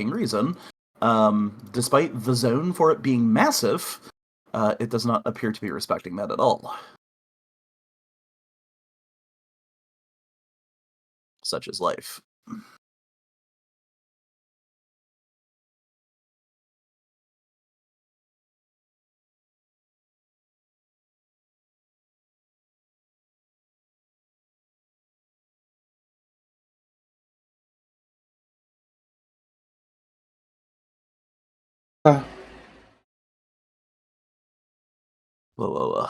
reason, despite the zone for it being massive, it does not appear to be respecting that at all. Such is life. Uh, Whoa, whoa, whoa.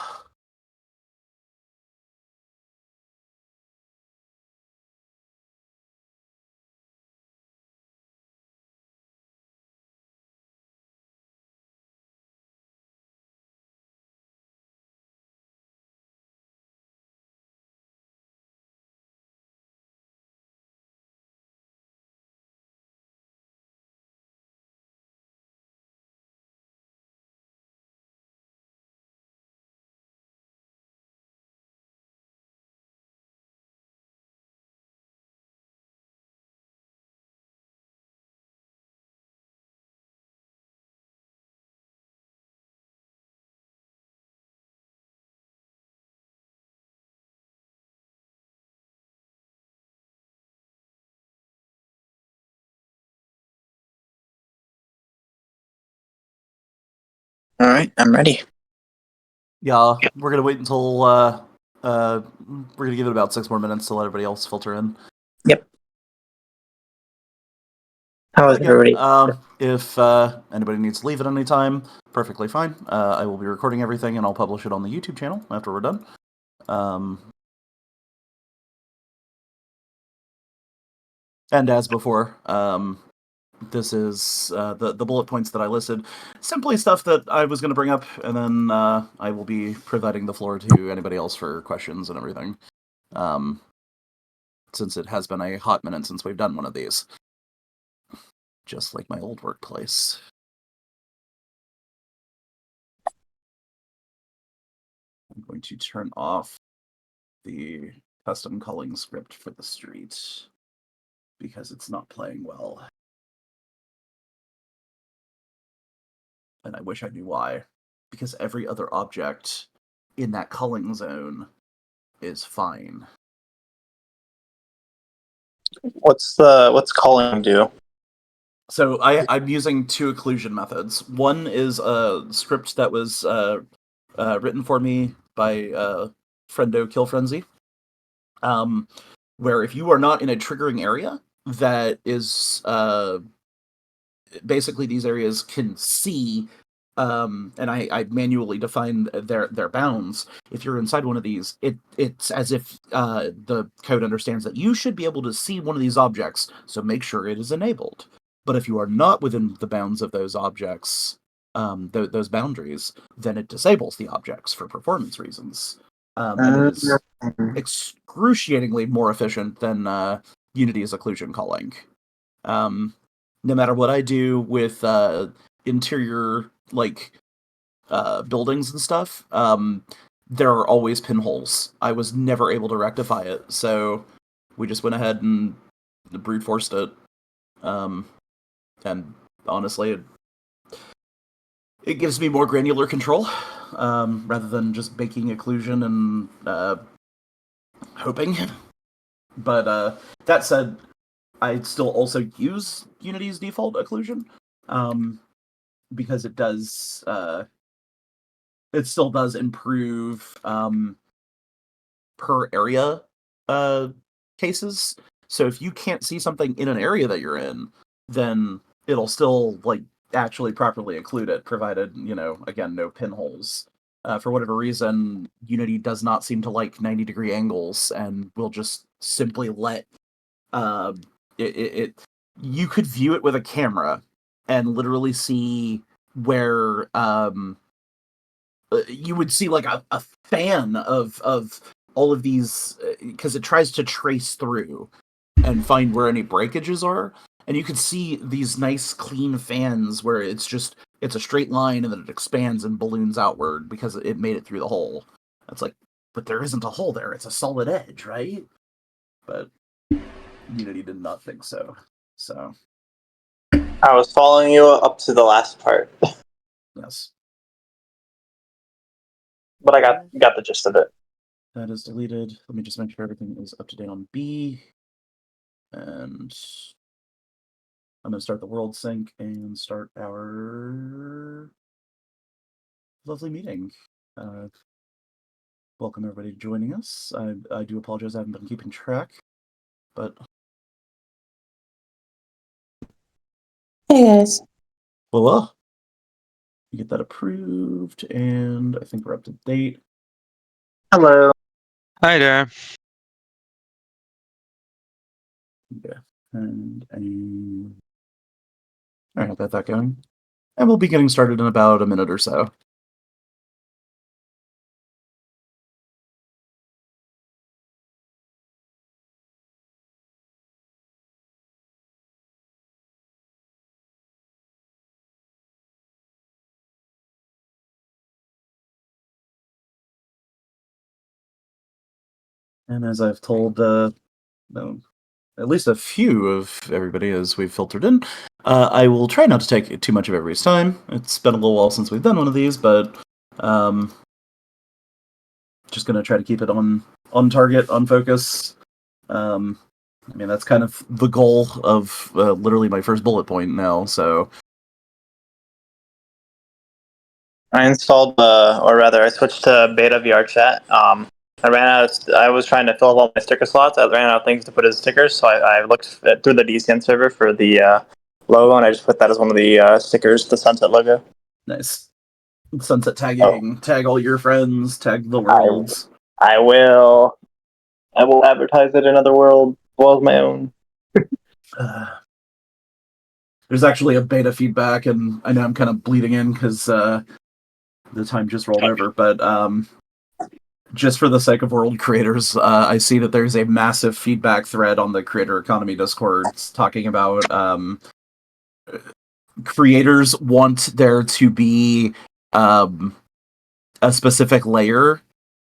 all right, I'm ready. Yeah, we're gonna wait until we're gonna give it about 6 more minutes to let everybody else filter in. Yep. How is everybody? If anybody needs to leave at any time, perfectly fine. I will be recording everything and I'll publish it on the YouTube channel after we're done. And as before, this is the bullet points that I listed. Simply stuff that I was going to bring up, and then I will be providing the floor to anybody else for questions and everything. Since it has been a hot minute since we've done one of these. Just like my old workplace. I'm going to turn off the custom calling script for the street because it's not playing well. And I wish I knew why. Because every other object in that culling zone is fine. What's calling do? So I'm using 2 occlusion methods. One is a script that was written for me by Friendo Kill Frenzy, where if you are not in a triggering area that is basically these areas can see, and I manually define their bounds. If you're inside one of these, it's as if the code understands that you should be able to see one of these objects, so make sure it is enabled. But if you are not within the bounds of those objects, those boundaries, then it disables the objects for performance reasons. And it is excruciatingly more efficient than Unity's occlusion calling. No matter what I do with interior buildings and stuff, there are always pinholes. I was never able to rectify it, so we just went ahead and brute forced it. And honestly, it gives me more granular control, rather than just baking occlusion and hoping. But that said, I still also use Unity's default occlusion, because it does it still does improve per area cases. So if you can't see something in an area that you're in, then it'll still actually properly occlude it, provided, again, no pinholes. For whatever reason, Unity does not seem to like 90-degree angles and will just simply let you could view it with a camera and literally see where you would see like a fan of all of these, because it tries to trace through and find where any breakages are, and you can see these nice clean fans where it's a straight line and then it expands and balloons outward because it made it through the hole. It's like, but there isn't a hole there, it's a solid edge, right? But Unity did not think so. I was following you up to the last part, Yes. but I got the gist of it. That is deleted. Let me just make sure everything is up to date on B. And I'm going to start the world sync and start our lovely meeting. Welcome everybody joining us. I do apologize, I haven't been keeping track, but Hey guys. voila. You get that approved, and I think we're up to date. Hello. Hi there. Yeah, all right, got that going. And we'll be getting started in about a minute or so. And as I've told at least a few of everybody as we've filtered in, I will try not to take too much of everybody's time. It's been a little while since we've done one of these, but just going to try to keep it on target, on focus. I mean, that's kind of the goal of literally my first bullet point now, so... I installed, or rather, I switched to beta VR chat. I was trying to fill up all my sticker slots. I ran out of things to put as stickers, so I looked through the DCN server for the logo, and I just put that as one of the stickers, the sunset logo. Nice. Sunset tagging. Tag all your friends, tag the worlds. I will advertise it in other worlds, as well as my own. There's actually a beta feedback, and I know I'm kind of bleeding in because the time just rolled over, but just for the sake of world creators, I see that there's a massive feedback thread on the Creator Economy Discord talking about creators want there to be a specific layer,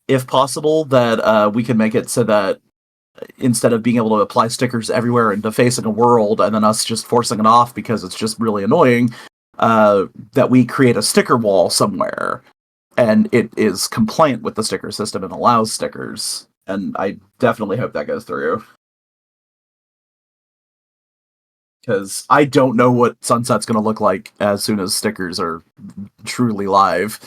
if possible, that we can make it so that instead of being able to apply stickers everywhere into facing a world and then us just forcing it off because it's just really annoying, that we create a sticker wall somewhere and it is compliant with the sticker system and allows stickers. And I definitely hope that goes through. Because I don't know what Sunset's going to look like as soon as stickers are truly live.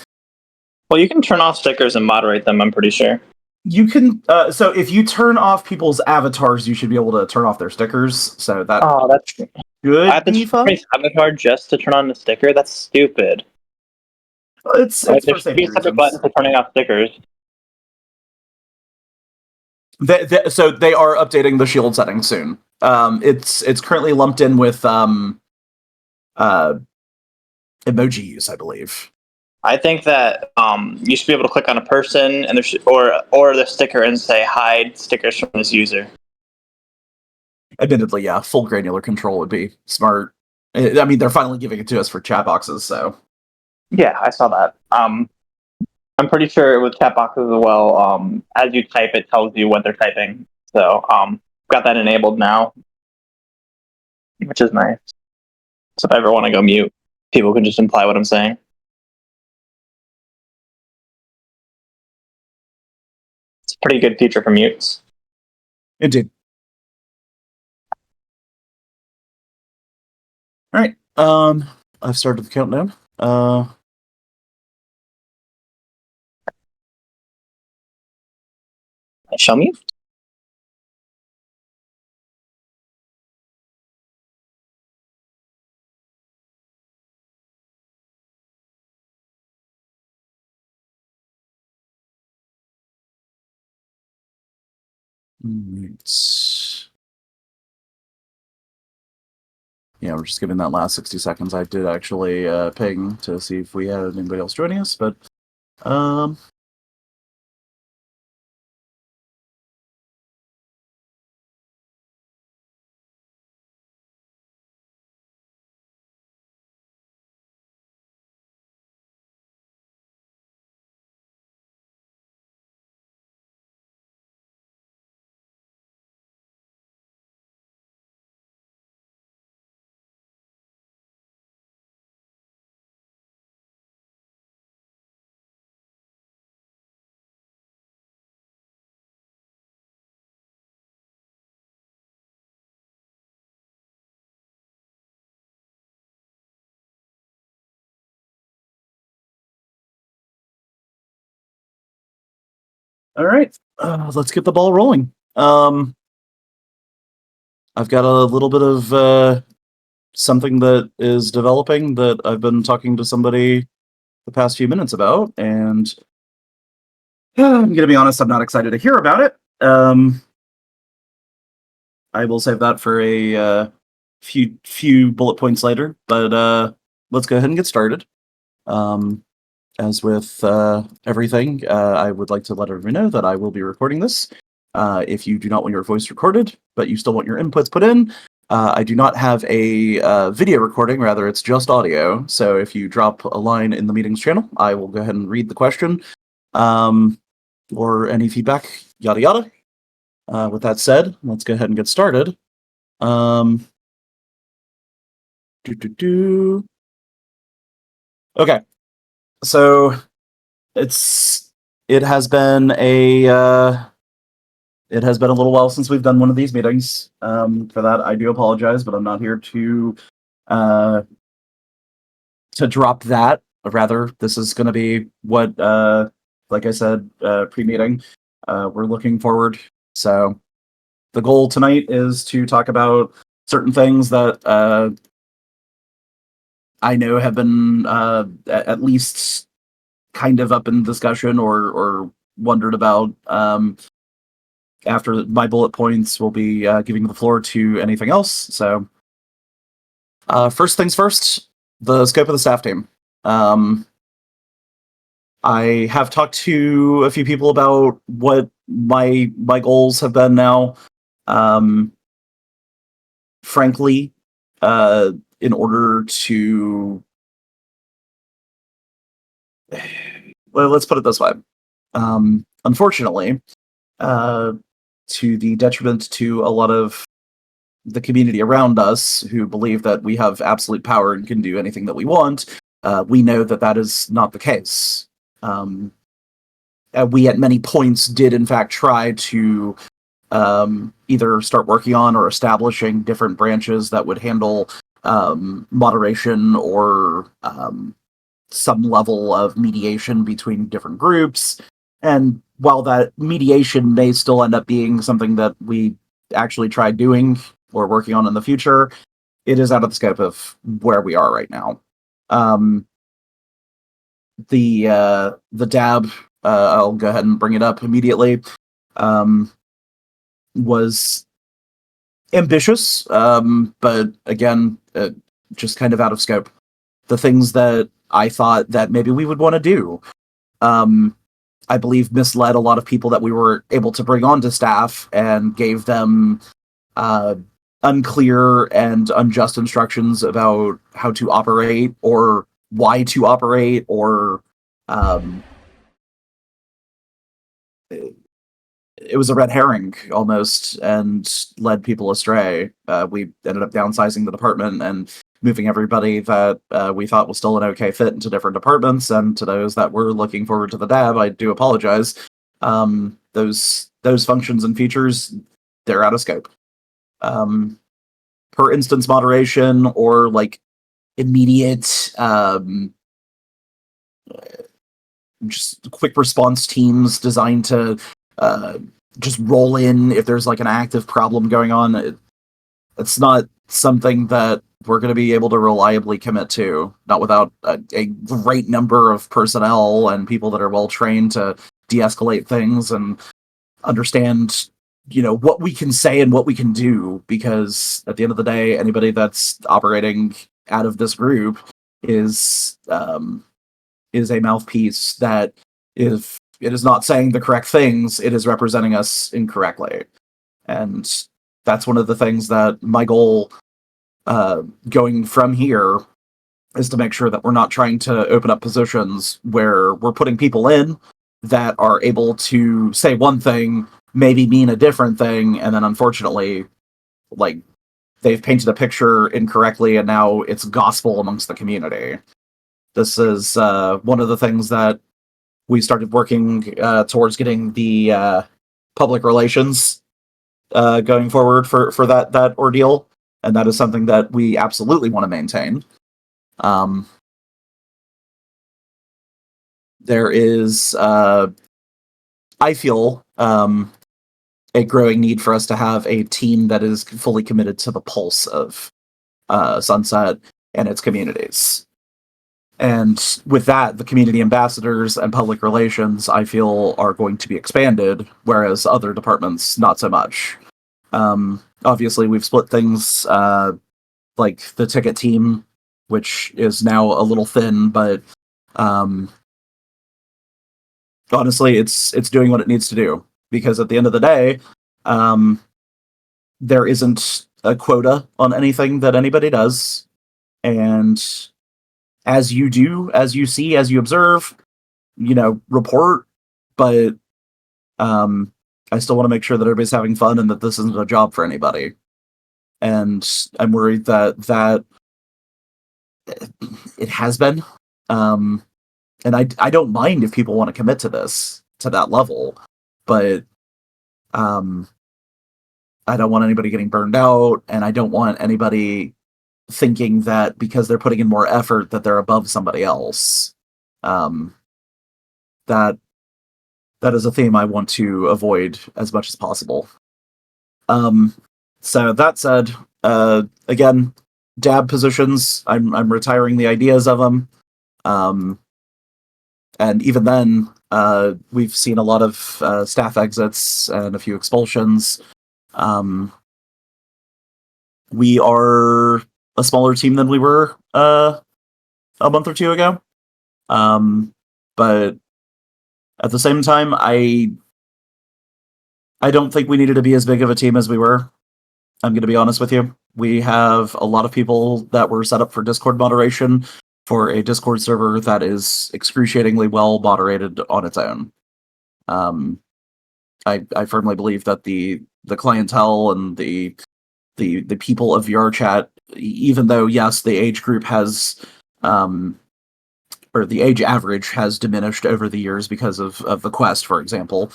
Well, you can turn off stickers and moderate them, I'm pretty sure. You can, so if you turn off people's avatars, you should be able to turn off their stickers. So that that's should I have to be fun. turn my avatar just to turn on the sticker. That's stupid. It's There for should be safety a separate reasons. button for turning off stickers. So they are updating the shield settings soon. It's currently lumped in with emoji use, I believe. I think that you should be able to click on a person and or the sticker and say hide stickers from this user. Admittedly, yeah, full granular control would be smart. I mean, they're finally giving it to us for chat boxes, so Yeah, I saw that. I'm pretty sure with chat boxes as well. As you type, it tells you what they're typing. So got that enabled now, which is nice. So if I ever want to go mute, people can just imply what I'm saying. It's a pretty good feature for mutes. indeed. All right. I've started the countdown. I shall mute. Yeah, we're just giving that last 60 seconds. I did actually ping to see if we had anybody else joining us, but All right, let's get the ball rolling. I've got a little bit of something that is developing that I've been talking to somebody the past few minutes about, and I'm gonna be honest, I'm not excited to hear about it. I will save that for a few bullet points later, but let's go ahead and get started. As with everything, I would like to let everyone know that I will be recording this. If you do not want your voice recorded, but you still want your inputs put in, I do not have a video recording, rather it's just audio. So if you drop a line in the meetings channel, I will go ahead and read the question or any feedback, yada yada. With that said, let's go ahead and get started. Okay, so it has been a little while since we've done one of these meetings. For that, I do apologize, but I'm not here to drop that. Rather, this is going to be what, like I said, pre-meeting, we're looking forward. So the goal tonight is to talk about certain things that I know have been at least kind of up in discussion or wondered about. After my bullet points, we'll be giving the floor to anything else. So, first things first, the scope of the staff team. I have talked to a few people about what my goals have been now. Frankly, in order to, well, let's put it this way. Unfortunately, to the detriment to a lot of the community around us who believe that we have absolute power and can do anything that we want, we know that that is not the case. We at many points did in fact try to either start working on or establishing different branches that would handle moderation or some level of mediation between different groups. And while that mediation may still end up being something that we actually tried doing or working on in the future, it is out of the scope of where we are right now. The DAB, I'll go ahead and bring it up immediately, was ambitious, but again, just kind of out of scope. The things that I thought that maybe we would want to do, I believe misled a lot of people that we were able to bring onto staff and gave them unclear and unjust instructions about how to operate or why to operate, or it was a red herring almost and led people astray. We ended up downsizing the department and moving everybody that we thought was still an okay fit into different departments. And to those that were looking forward to the DAB, I do apologize. Those functions and features, they're out of scope. Per instance moderation or like immediate just quick response teams designed to just roll in if there's like an active problem going on. It's not something that we're going to be able to reliably commit to, not without a great number of personnel and people that are well trained to de-escalate things and understand, what we can say and what we can do, because at the end of the day, anybody that's operating out of this group is a mouthpiece that, if it is not saying the correct things, it is representing us incorrectly. And that's one of the things that my goal going from here is to make sure that we're not trying to open up positions where we're putting people in that are able to say one thing, maybe mean a different thing, and then unfortunately, like, they've painted a picture incorrectly and now it's gospel amongst the community. This is one of the things that we started working towards getting the public relations going forward for that ordeal, and that is something that we absolutely want to maintain. There is I feel a growing need for us to have a team that is fully committed to the pulse of Sunset and its communities. And with that, the community ambassadors and public relations, I feel, are going to be expanded, whereas other departments, not so much. Obviously, we've split things like the ticket team, which is now a little thin, but honestly, it's doing what it needs to do. Because at the end of the day, there isn't a quota on anything that anybody does. And as you do, as you see, as you observe, report. But I still want to make sure that everybody's having fun and that this isn't a job for anybody. And I'm worried that it has been. And I don't mind if people want to commit to this, to that level. But I don't want anybody getting burned out, and I don't want anybody thinking that because they're putting in more effort that they're above somebody else. That is a theme I want to avoid as much as possible. So that said, again, dab positions, I'm retiring the ideas of them. And even then, we've seen a lot of staff exits and a few expulsions. We are a smaller team than we were a month or two ago. But at the same time, I don't think we needed to be as big of a team as we were. I'm going to be honest with you. We have a lot of people that were set up for Discord moderation for a Discord server that is excruciatingly well moderated on its own. I firmly believe that the clientele and the people of VR chat, even though yes, the age group has or the age average has diminished over the years because of the Quest, for example.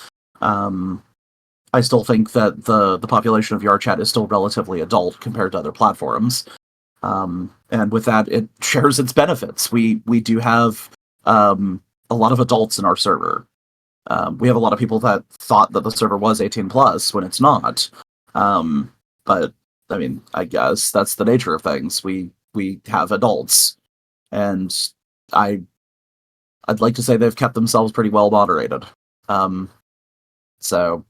I still think that the population of VR chat is still relatively adult compared to other platforms. And with that, it shares its benefits. We do have a lot of adults in our server. We have a lot of people that thought that the server was 18 plus when it's not. But I mean, I guess that's the nature of things. We have adults, and I'd like to say they've kept themselves pretty well moderated. So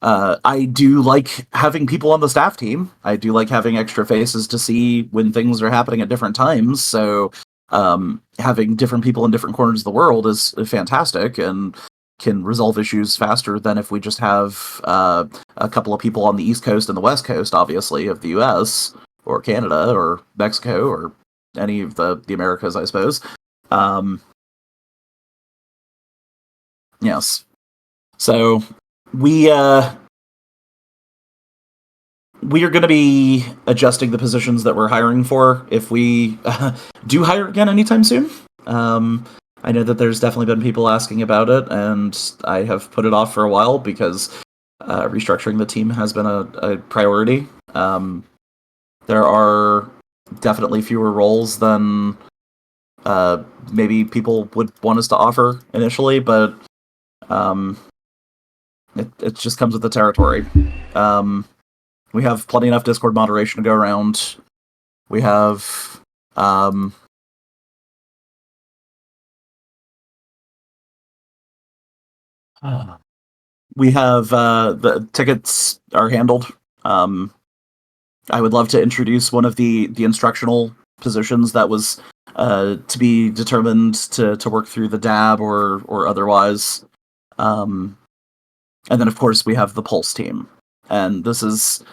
I do like having people on the staff team. I do like having extra faces to see when things are happening at different times. So having different people in different corners of the world is fantastic and can resolve issues faster than if we just have a couple of people on the East Coast and the West Coast, obviously, of the US or Canada or Mexico or any of the Americas, I suppose. Yes. So we are going to be adjusting the positions that we're hiring for if we do hire again anytime soon. I know that there's definitely been people asking about it, and I have put it off for a while because restructuring the team has been a priority. There are definitely fewer roles than maybe people would want us to offer initially, but it just comes with the territory. We have plenty enough Discord moderation to go around. We have the tickets are handled. I would love to introduce one of the instructional positions that was to be determined to work through the DAB or otherwise. And then, of course, we have the Pulse team. And this is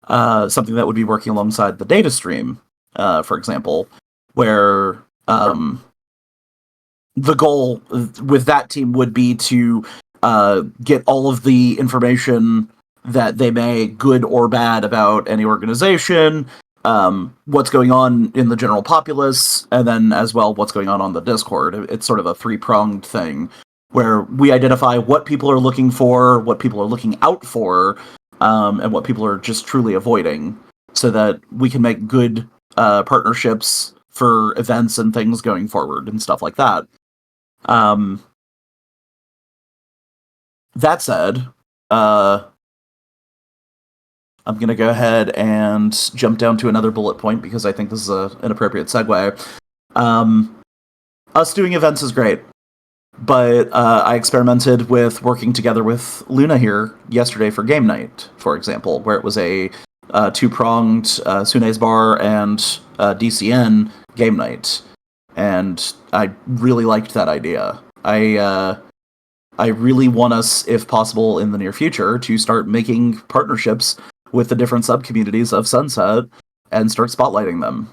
something that would be working alongside the data stream, for example, where the goal with that team would be to get all of the information that they may, good or bad, about any organization, what's going on in the general populace, and then as well what's going on the Discord. It's sort of a three-pronged thing where we identify what people are looking for, what people are looking out for, and what people are just truly avoiding, so that we can make good partnerships for events and things going forward and stuff like that. that said, I'm going to go ahead and jump down to another bullet point because I think this is an appropriate segue. Us doing events is great, but I experimented with working together with Luna here yesterday for game night, for example, where it was a two-pronged Sune's Bar and DCN game night, and I really liked that idea. I really want us, if possible, in the near future, to start making partnerships with the different sub-communities of Sunset and start spotlighting them.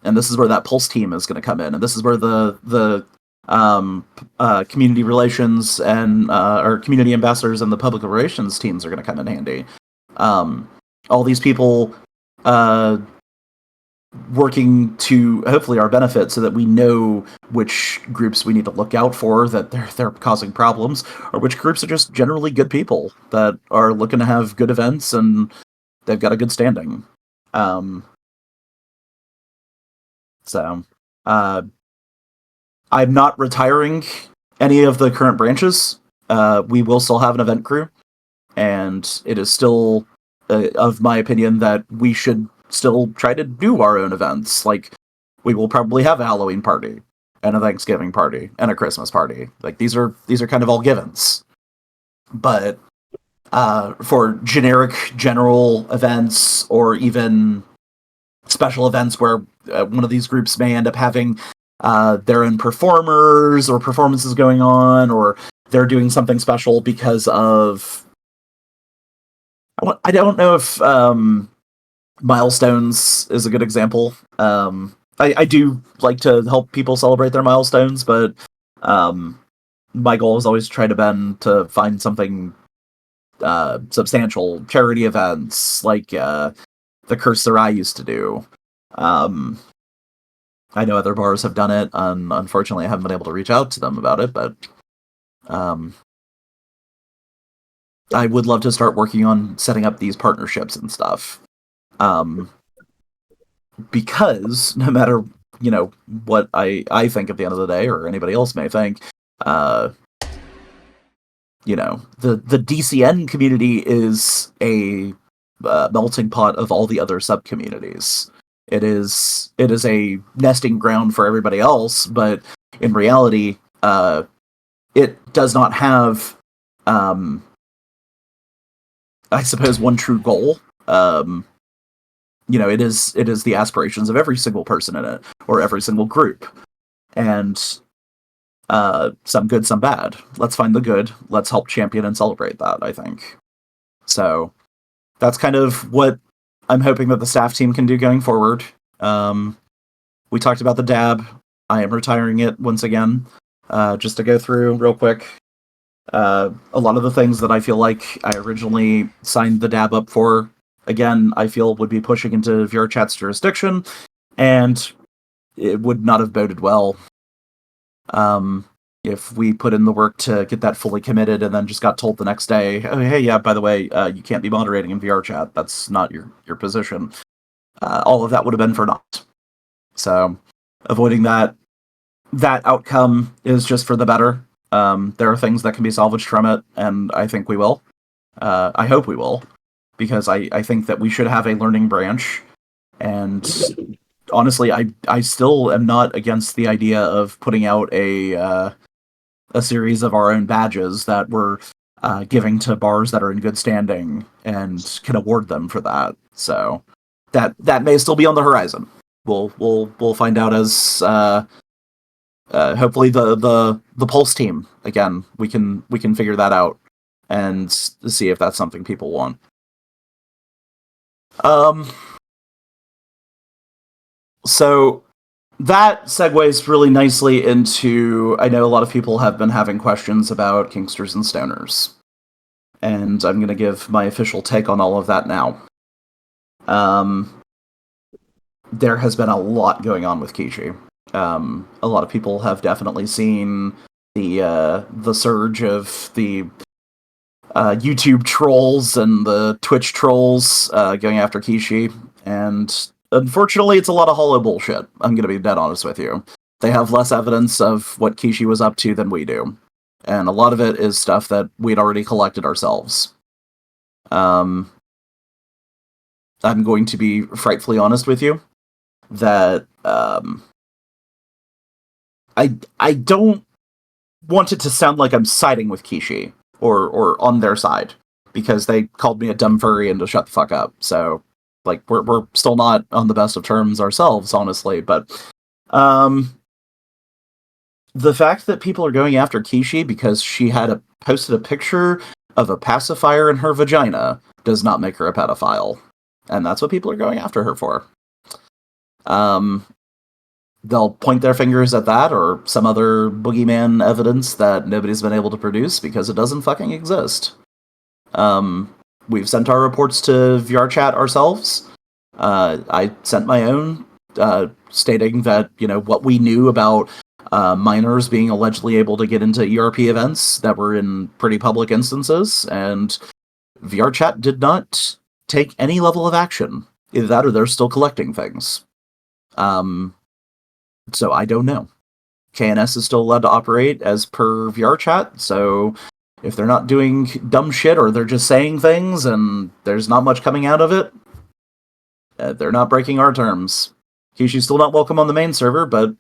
And this is where that Pulse team is going to come in, and this is where the community relations and or community ambassadors and the public relations teams are going to come in handy. All these people working to hopefully our benefit so that we know which groups we need to look out for that they're causing problems, or which groups are just generally good people that are looking to have good events and they've got a good standing. So I'm not retiring any of the current branches. We will still have an event crew, and it is still of my opinion that we should still try to do our own events. Like, we will probably have a Halloween party and a Thanksgiving party and a Christmas party. Like, these are kind of all givens. But for generic general events, or even special events where one of these groups may end up having their own performers or performances going on, or they're doing something special because of... I don't know if milestones is a good example. I do like to help people celebrate their milestones, but my goal is always to try to bend to find something substantial. Charity events, like the Curse Their Eye used to do. I know other bars have done it, and unfortunately I haven't been able to reach out to them about it, but I would love to start working on setting up these partnerships and stuff. Because no matter, what I think at the end of the day, or anybody else may think, the DCN community is a melting pot of all the other sub-communities. It is a nesting ground for everybody else, but in reality, it does not have, I suppose, one true goal. It is the aspirations of every single person in it, or every single group. And some good, some bad. Let's find the good. Let's help champion and celebrate that, I think. So that's kind of what I'm hoping that the staff team can do going forward. We talked about the DAB. I am retiring it once again. Just to go through real quick. A lot of the things that I feel like I originally signed the DAB up for, again, I feel would be pushing into VRChat's jurisdiction, and it would not have boded well if we put in the work to get that fully committed and then just got told the next day, oh, hey, yeah, by the way, you can't be moderating in VRChat. That's not your position. All of that would have been for naught. So avoiding that outcome is just for the better. There are things that can be salvaged from it, and I think we will. I hope we will, because I think that we should have a learning branch, and honestly, I still am not against the idea of putting out a series of our own badges that we're giving to bars that are in good standing and can award them for that. So that may still be on the horizon. We'll find out as hopefully the Pulse team, again, we can figure that out and see if that's something people want. So that segues really nicely into, I know a lot of people have been having questions about Kingsters and Stoners, and I'm going to give my official take on all of that now. There has been a lot going on with Kishi. A lot of people have definitely seen the surge of the YouTube trolls and the Twitch trolls going after Kishi, and unfortunately, it's a lot of hollow bullshit. I'm going to be dead honest with you. They have less evidence of what Kishi was up to than we do. and a lot of it is stuff that we'd already collected ourselves. I'm going to be frightfully honest with you that I don't want it to sound like I'm siding with Kishi or on their side, because they called me a dumb furry and to shut the fuck up. So, like, we're still not on the best of terms ourselves, honestly. But the fact that people are going after Kishi because she had posted a picture of a pacifier in her vagina does not make her a pedophile, and that's what people are going after her for. They'll point their fingers at that or some other boogeyman evidence that nobody's been able to produce because it doesn't fucking exist. We've sent our reports to VRChat ourselves. I sent my own, stating that, what we knew about minors being allegedly able to get into ERP events that were in pretty public instances, and VRChat did not take any level of action. Either that or they're still collecting things. So I don't know. KNS is still allowed to operate as per VRChat, so if they're not doing dumb shit or they're just saying things and there's not much coming out of it, they're not breaking our terms. Kishi's still not welcome on the main server, but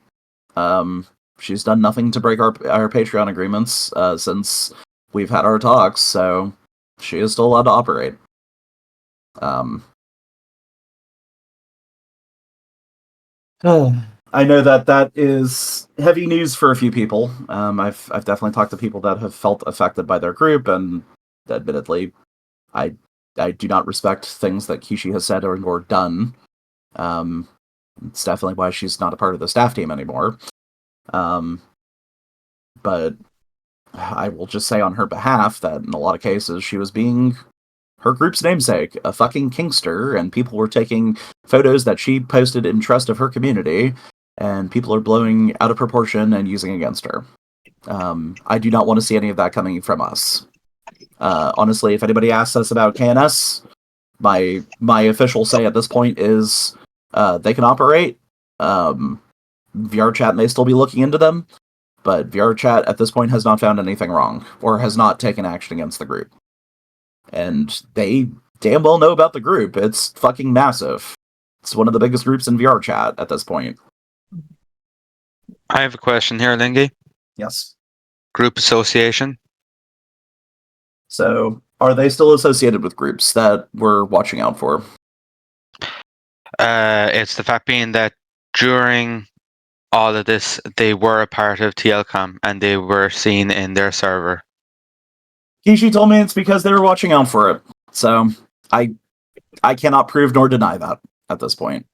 she's done nothing to break our Patreon agreements since we've had our talks, so she is still allowed to operate. I know that is heavy news for a few people. I've definitely talked to people that have felt affected by their group, and admittedly, I do not respect things that Kishi has said or done. It's definitely why she's not a part of the staff team anymore. But I will just say on her behalf that in a lot of cases she was being her group's namesake, a fucking kinkster, and people were taking photos that she posted in trust of her community, and people are blowing out of proportion and using against her. I do not want to see any of that coming from us. Honestly, if anybody asks us about KNS, my official say at this point is they can operate. VRChat may still be looking into them, but VRChat at this point has not found anything wrong or has not taken action against the group. And they damn well know about the group. It's fucking massive. It's one of the biggest groups in VRChat at this point. I have a question here, Lingy. Yes. Group association. So, are they still associated with groups that we're watching out for? It's the fact being that during all of this, they were a part of TLCom and they were seen in their server. Kishi told me it's because they were watching out for it. So, I cannot prove nor deny that at this point.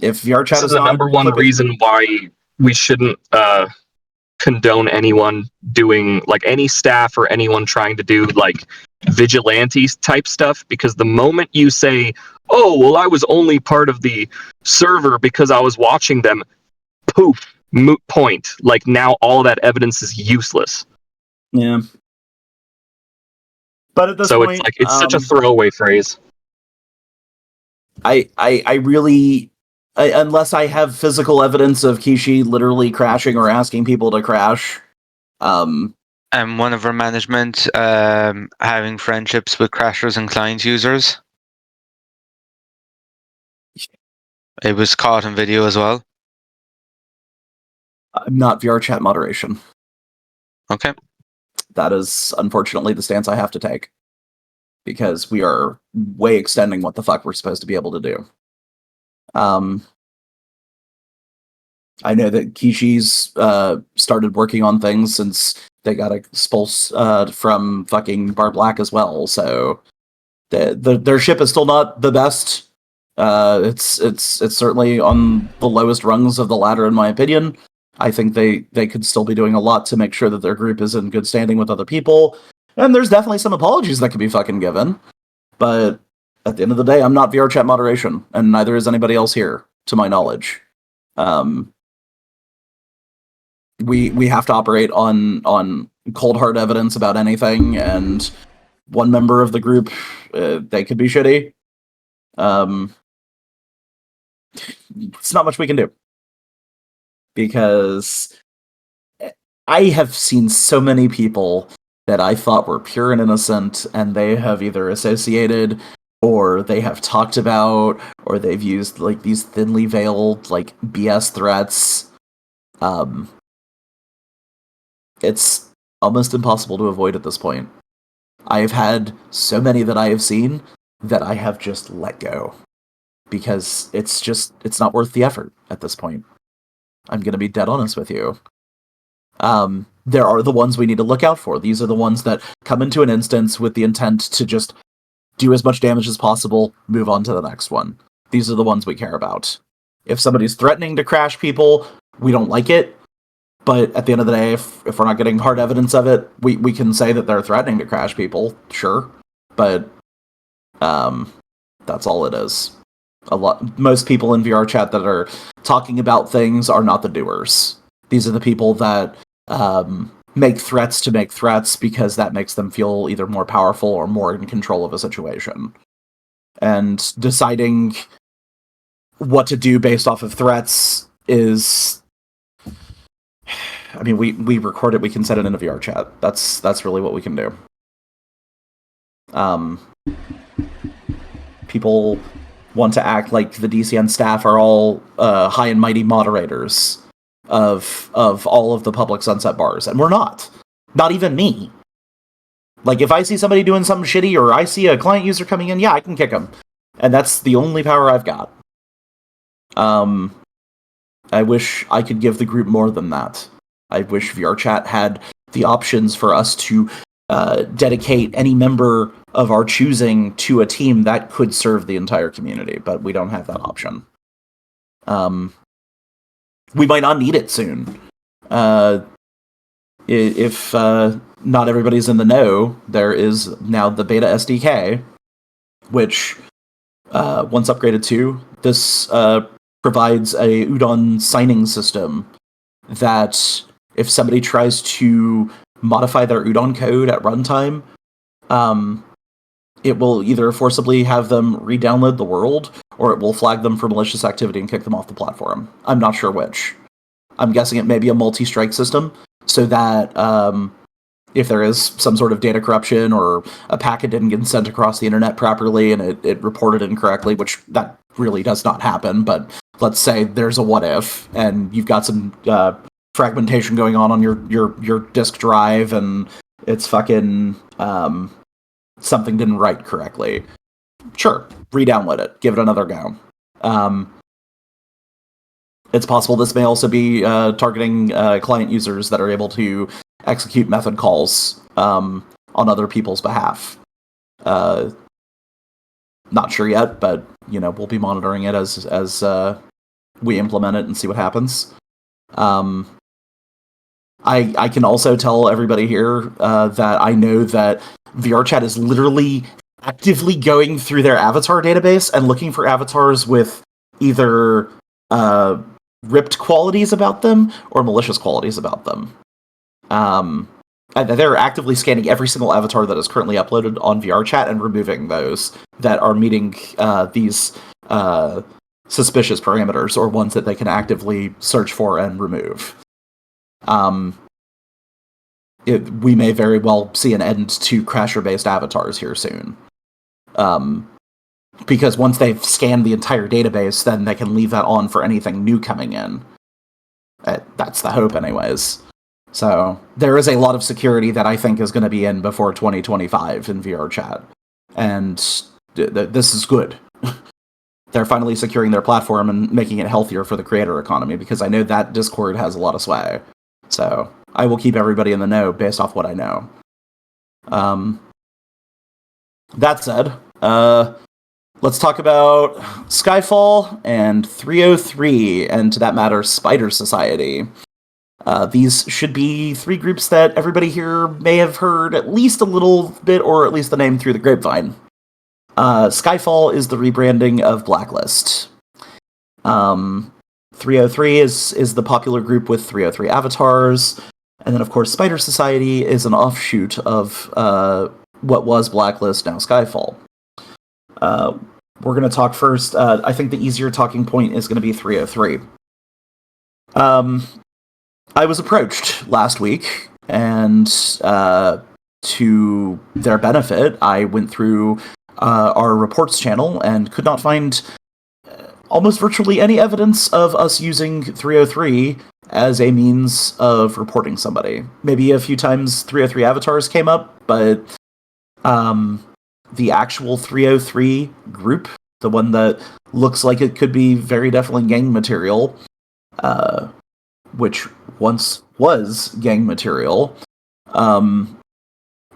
If VRChat is the number one reason why we shouldn't condone anyone doing, like, any staff or anyone trying to do, like, vigilante type stuff, because the moment you say, oh, well, I was only part of the server because I was watching them, poof, moot point. Like, now all that evidence is useless. Yeah. But at this so point, it's such a throwaway phrase. I really, unless I have physical evidence of Kishi literally crashing or asking people to crash, and one of our management having friendships with crashers and client users. It was caught in video as well. I'm not VRChat moderation. Okay. That is unfortunately the stance I have to take, because we are way extending what the fuck we're supposed to be able to do. I know that Kishi's started working on things since they got expulsed from fucking Bar Black as well, so their ship is still not the best. It's certainly on the lowest rungs of the ladder, in my opinion. I think they could still be doing a lot to make sure that their group is in good standing with other people, and there's definitely some apologies that could be fucking given. But at the end of the day, I'm not VRChat moderation, and neither is anybody else here, to my knowledge. We have to operate on cold hard evidence about anything, and one member of the group, they could be shitty. It's not much we can do, because I have seen so many people that I thought were pure and innocent, and they have either associated, or they have talked about, or they've used like these thinly veiled like BS threats. It's almost impossible to avoid at this point. I have had so many that I have seen that I have just let go because it's not worth the effort at this point. I'm going to be dead honest with you. There are the ones we need to look out for. These are the ones that come into an instance with the intent to just do as much damage as possible, move on to the next one. These are the ones we care about. If somebody's threatening to crash people, we don't like it. But at the end of the day, if we're not getting hard evidence of it, we can say that they're threatening to crash people, sure. But that's all it is. Most people in VR chat that are talking about things are not the doers. These are the people that make threats to make threats because that makes them feel either more powerful or more in control of a situation. And deciding what to do based off of threats is... I mean, we record it, we can set it in a VR chat. That's really what we can do. People want to act like the DCN staff are all high and mighty moderators of all of the public sunset bars, and we're not. Not even me. Like, if I see somebody doing something shitty, or I see a client user coming in, yeah, I can kick them. And that's the only power I've got. I wish I could give the group more than that. I wish VRChat had the options for us to dedicate any member of our choosing to a team that could serve the entire community, but we don't have that option. We might not need it soon. If not everybody's in the know, there is now the Beta SDK, which, once upgraded to, this provides a Udon signing system that if somebody tries to modify their Udon code at runtime, it will either forcibly have them re-download the world, or it will flag them for malicious activity and kick them off the platform. I'm not sure which. I'm guessing it may be a multi-strike system, so that if there is some sort of data corruption or a packet didn't get sent across the internet properly and it reported incorrectly, which that really does not happen, but let's say there's a what if, and you've got some fragmentation going on your disk drive, and it's fucking something didn't write correctly. Sure, re-download it, give it another go. It's possible this may also be targeting client users that are able to execute method calls on other people's behalf. Not sure yet, but we'll be monitoring it as we implement it and see what happens. I can also tell everybody here that I know that VRChat is literally actively going through their avatar database and looking for avatars with either ripped qualities about them or malicious qualities about them. They're actively scanning every single avatar that is currently uploaded on VRChat and removing those that are meeting these suspicious parameters or ones that they can actively search for and remove. We may very well see an end to Crasher-based avatars here soon. Because once they've scanned the entire database, then they can leave that on for anything new coming in. That's the hope anyways. So there is a lot of security that I think is going to be in before 2025 in VRChat. And this is good. They're finally securing their platform and making it healthier for the creator economy, because I know that Discord has a lot of sway. So I will keep everybody in the know based off what I know. That said, let's talk about Skyfall and 303, and to that matter, Spider Society. These should be three groups that everybody here may have heard at least a little bit, or at least the name through the grapevine. Skyfall is the rebranding of Blacklist. 303 is the popular group with 303 avatars, and then of course Spider Society is an offshoot of what was Blacklist, now Skyfall. We're going to talk first. I think the easier talking point is going to be 303. I was approached last week, and to their benefit, I went through our reports channel and could not find almost virtually any evidence of us using 303 as a means of reporting somebody. Maybe a few times 303 avatars came up, but the actual 303 group, the one that looks like it could be very definitely gang material, which once was gang material,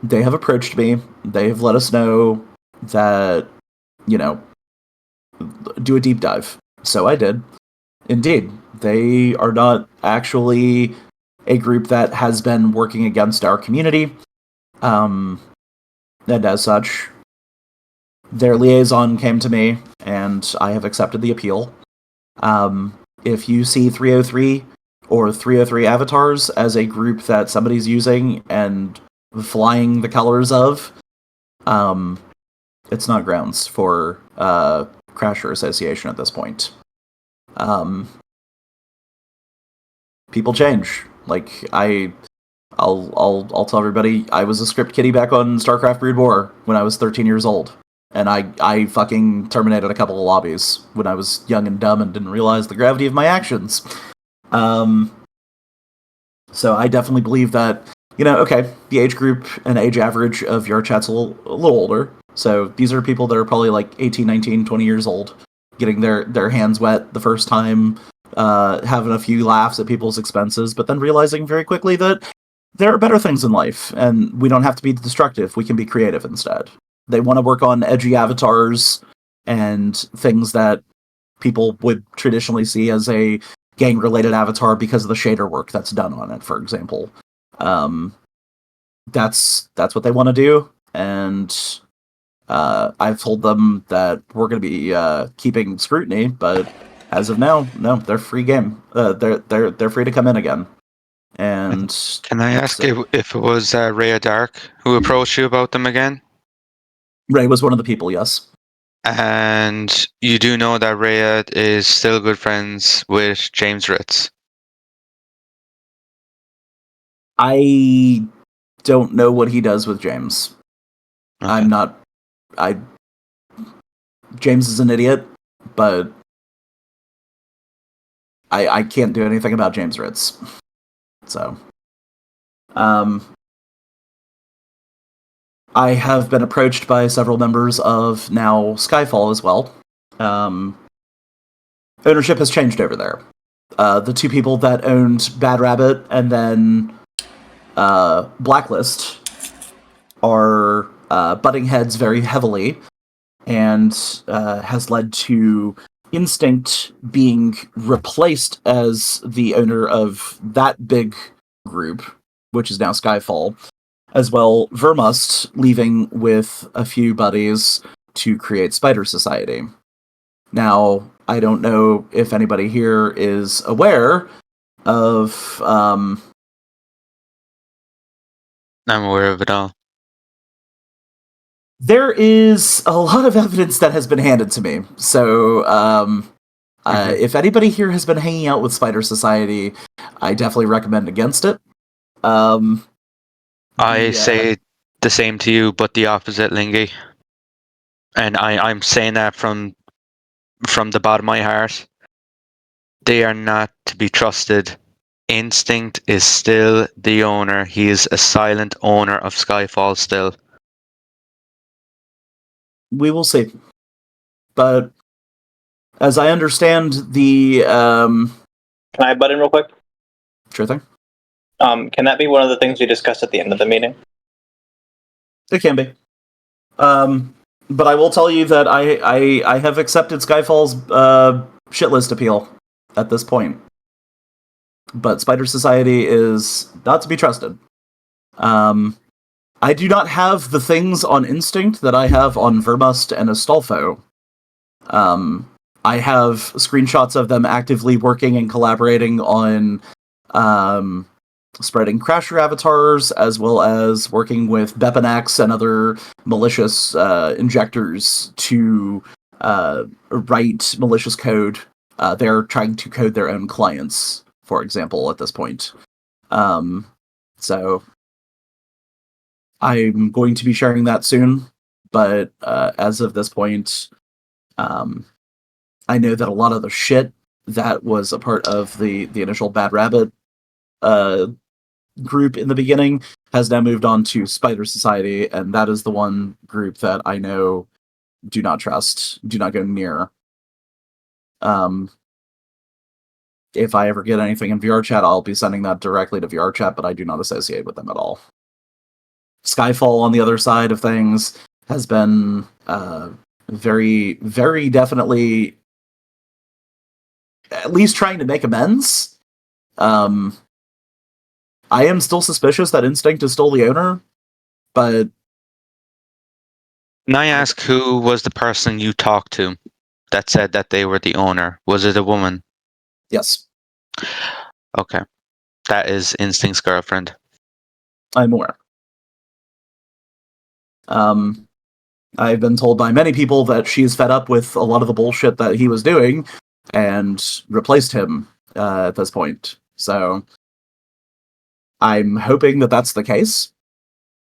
they have approached me. They have let us know that, do a deep dive. So I did. Indeed, they are not actually a group that has been working against our community. And as such, their liaison came to me, and I have accepted the appeal. If you see 303 or 303 avatars as a group that somebody's using and flying the colors of, it's not grounds for Crasher Association at this point. People change. Like, I'll tell everybody, I was a script kiddie back on StarCraft Brood War when I was 13 years old. And I fucking terminated a couple of lobbies when I was young and dumb and didn't realize the gravity of my actions. So I definitely believe that, okay, the age group and age average of your chat's a little older. So these are people that are probably like 18, 19, 20 years old, getting their hands wet the first time, having a few laughs at people's expenses, but then realizing very quickly that there are better things in life, and we don't have to be destructive. We can be creative instead. They want to work on edgy avatars and things that people would traditionally see as a gang-related avatar because of the shader work that's done on it, for example. That's what they want to do, and I've told them that we're going to be keeping scrutiny, but as of now, no, they're free game. They're free to come in again. And can I ask if it was Rhea Dark who approached you about them again? Ray was one of the people, yes. And you do know that Rhea is still good friends with James Ritz? I don't know what he does with James. Okay. James is an idiot, but I can't do anything about James Ritz. So, I have been approached by several members of now Skyfall as well. Ownership has changed over there. The two people that owned Bad Rabbit and then Blacklist are butting heads very heavily, and has led to Instinct being replaced as the owner of that big group, which is now Skyfall. As well, Vermust leaving with a few buddies to create Spider Society. Now, I don't know if anybody here is aware of... I'm aware of it all. There is a lot of evidence that has been handed to me. So, if anybody here has been hanging out with Spider Society, I definitely recommend against it. I say the same to you, but the opposite, Lingy. And I'm saying that from the bottom of my heart. They are not to be trusted. Instinct is still the owner. He is a silent owner of Skyfall still. We will see. But as I understand the... Can I butt in real quick? Sure thing. Can that be one of the things we discussed at the end of the meeting? It can be. But I will tell you that I have accepted Skyfall's shitlist appeal at this point. But Spider Society is not to be trusted. I do not have the things on Instinct that I have on Vermust and Astolfo. I have screenshots of them actively working and collaborating on spreading Crasher avatars, as well as working with Bepanex and other malicious injectors to write malicious code. They're trying to code their own clients for example, at this point. So I'm going to be sharing that soon, but as of this point, I know that a lot of the shit that was a part of the initial Bad Rabbit group in the beginning has now moved on to Spider Society, and that is the one group that I know do not trust, do not go near. If I ever get anything in VR chat, I'll be sending that directly to VR chat, but I do not associate with them at all. Skyfall, on the other side of things, has been very, very definitely at least trying to make amends. I am still suspicious that Instinct is still the owner, but... Can I ask who was the person you talked to that said that they were the owner? Was it a woman? Yes. Okay. That is Instinct's girlfriend. I'm aware. I've been told by many people that she's fed up with a lot of the bullshit that he was doing and replaced him at this point. So I'm hoping that that's the case,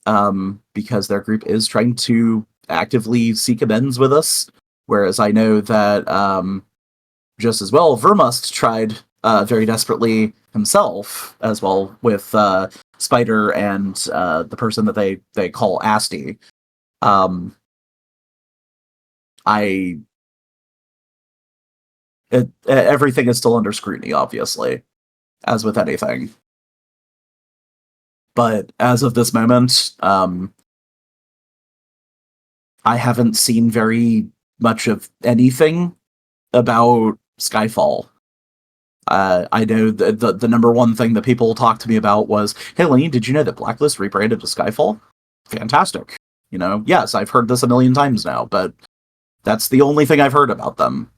because their group is trying to actively seek amends with us, whereas I know that just as well, Vermust tried very desperately himself as well with Spider and the person that they call Asti. Everything is still under scrutiny, obviously, as with anything. But as of this moment, I haven't seen very much of anything about Skyfall. I know the number one thing that people talked to me about was, hey, Lane, did you know that Blacklist rebranded to Skyfall? Fantastic. You know, yes, I've heard this a million times now, but that's the only thing I've heard about them.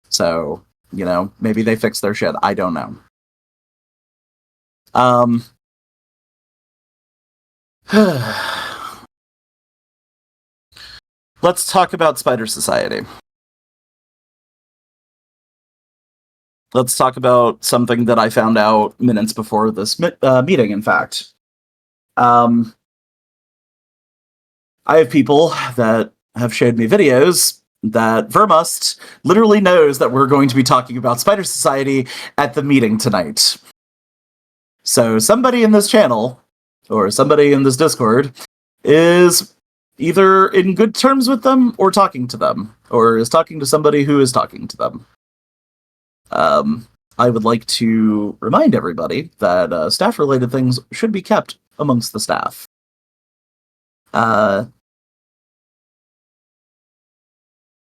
So, you know, maybe they fixed their shit. I don't know. Let's talk about Spider Society. Let's talk about something that I found out minutes before this meeting, in fact. I have people that have showed me videos that Vermust literally knows that we're going to be talking about Spider Society at the meeting tonight. So somebody in this channel, or somebody in this Discord, is either in good terms with them or talking to them, or is talking to somebody who is talking to them. I would like to remind everybody that staff-related things should be kept amongst the staff.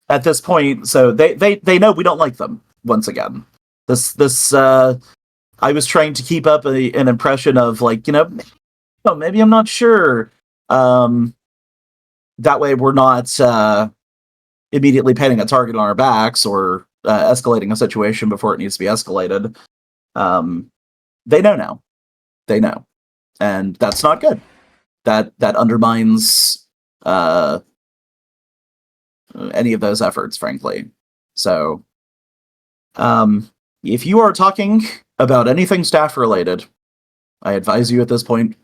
At this point, so they know we don't like them. Once again, this I was trying to keep up an impression of, like, you know, maybe I'm not sure. That way we're not immediately painting a target on our backs or escalating a situation before it needs to be escalated. They know now. They know. And that's not good. That undermines any of those efforts, frankly. So, if you are talking about anything staff-related, I advise you at this point,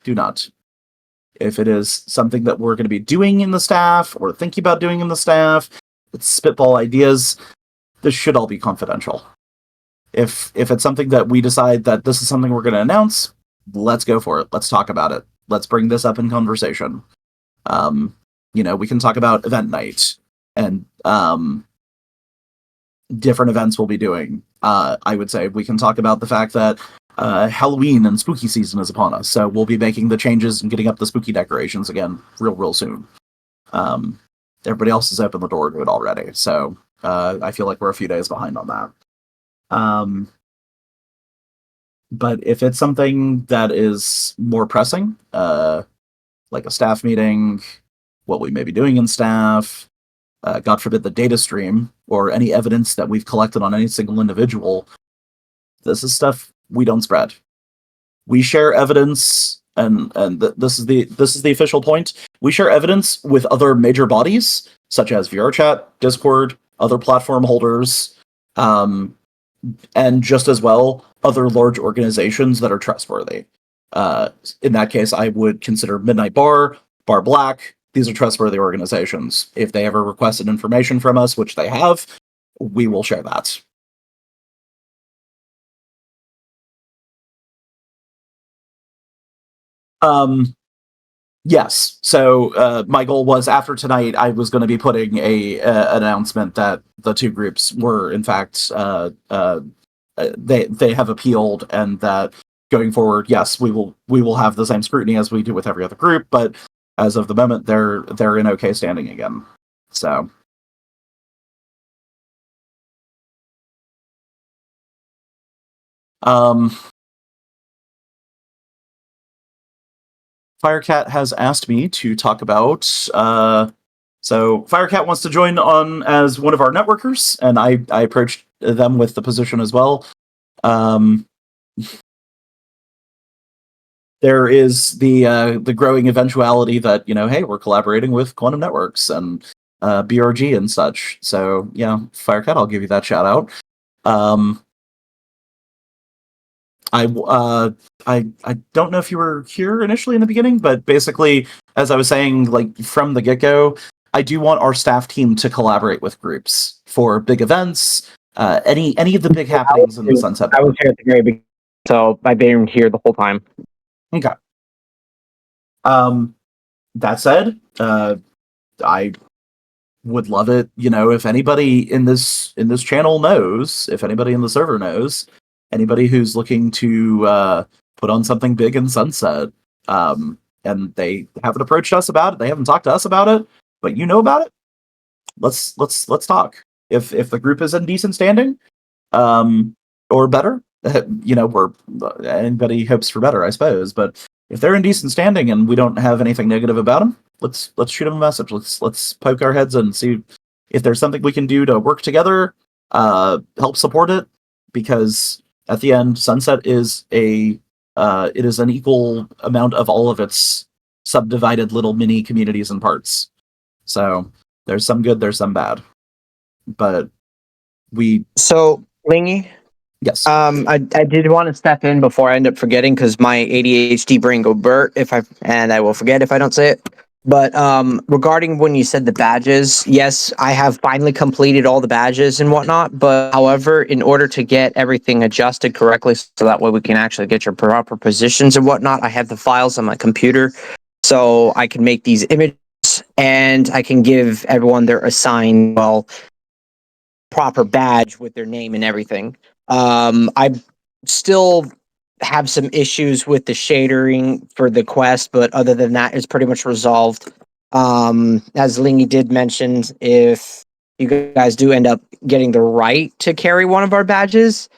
do not. If it is something that we're going to be doing in the staff, or thinking about doing in the staff, it's spitball ideas, this should all be confidential. If it's something that we decide that this is something we're going to announce, let's go for it. Let's talk about it. Let's bring this up in conversation. You know, we can talk about event night and different events we'll be doing. I would say we can talk about the fact that Halloween and spooky season is upon us, so we'll be making the changes and getting up the spooky decorations again real soon. Everybody else has opened the door to it already, so I feel like we're a few days behind on that. But if it's something that is more pressing, like a staff meeting, what we may be doing in staff, God forbid the data stream, or any evidence that we've collected on any single individual, this is stuff we don't spread. We share evidence, and this is the official point. We share evidence with other major bodies, such as VRChat, Discord, other platform holders, and just as well, other large organizations that are trustworthy. In that case, I would consider Midnight Bar, Bar Black. These are trustworthy organizations. If they ever requested information from us, which they have, we will share that. Yes. So my goal was after tonight, I was going to be putting a announcement that the two groups were, in fact, they have appealed, and that going forward, yes, we will have the same scrutiny as we do with every other group. But as of the moment, they're in okay standing again. So. Firecat has asked me to talk about. So Firecat wants to join on as one of our networkers, and I approached them with the position as well. There is the growing eventuality that, hey, we're collaborating with Quantum Networks and BRG and such. So yeah, Firecat, I'll give you that shout out. I don't know if you were here initially in the beginning, but basically, as I was saying, like from the get-go, I do want our staff team to collaborate with groups for big events, any of the big happenings in the Sunset. I was here at the very beginning, so I've been here the whole time. Okay. That said, I would love it, if anybody in this channel knows, if anybody in the server knows, anybody who's looking to put on something big in Sunset, and they haven't approached us about it, they haven't talked to us about it, but you know about it, let's talk. If the group is in decent standing, or better, we're anybody hopes for better, I suppose. But if they're in decent standing and we don't have anything negative about them, let's shoot them a message. Let's poke our heads and see if there's something we can do to work together, help support it, because at the end, Sunset is it is an equal amount of all of its subdivided little mini communities and parts. So there's some good, there's some bad, but So Lingy, yes. I did want to step in before I end up forgetting, because my ADHD brain go Bert and I will forget if I don't say it. But regarding when you said the badges, yes, I have finally completed all the badges and whatnot. But however, in order to get everything adjusted correctly, so that way we can actually get your proper positions and whatnot, I have the files on my computer, so I can make these images and I can give everyone their assigned, proper badge with their name and everything. I still have some issues with the shadering for the quest, but other than that, it's pretty much resolved. As Lingy did mention, if you guys do end up getting the right to carry one of our badges,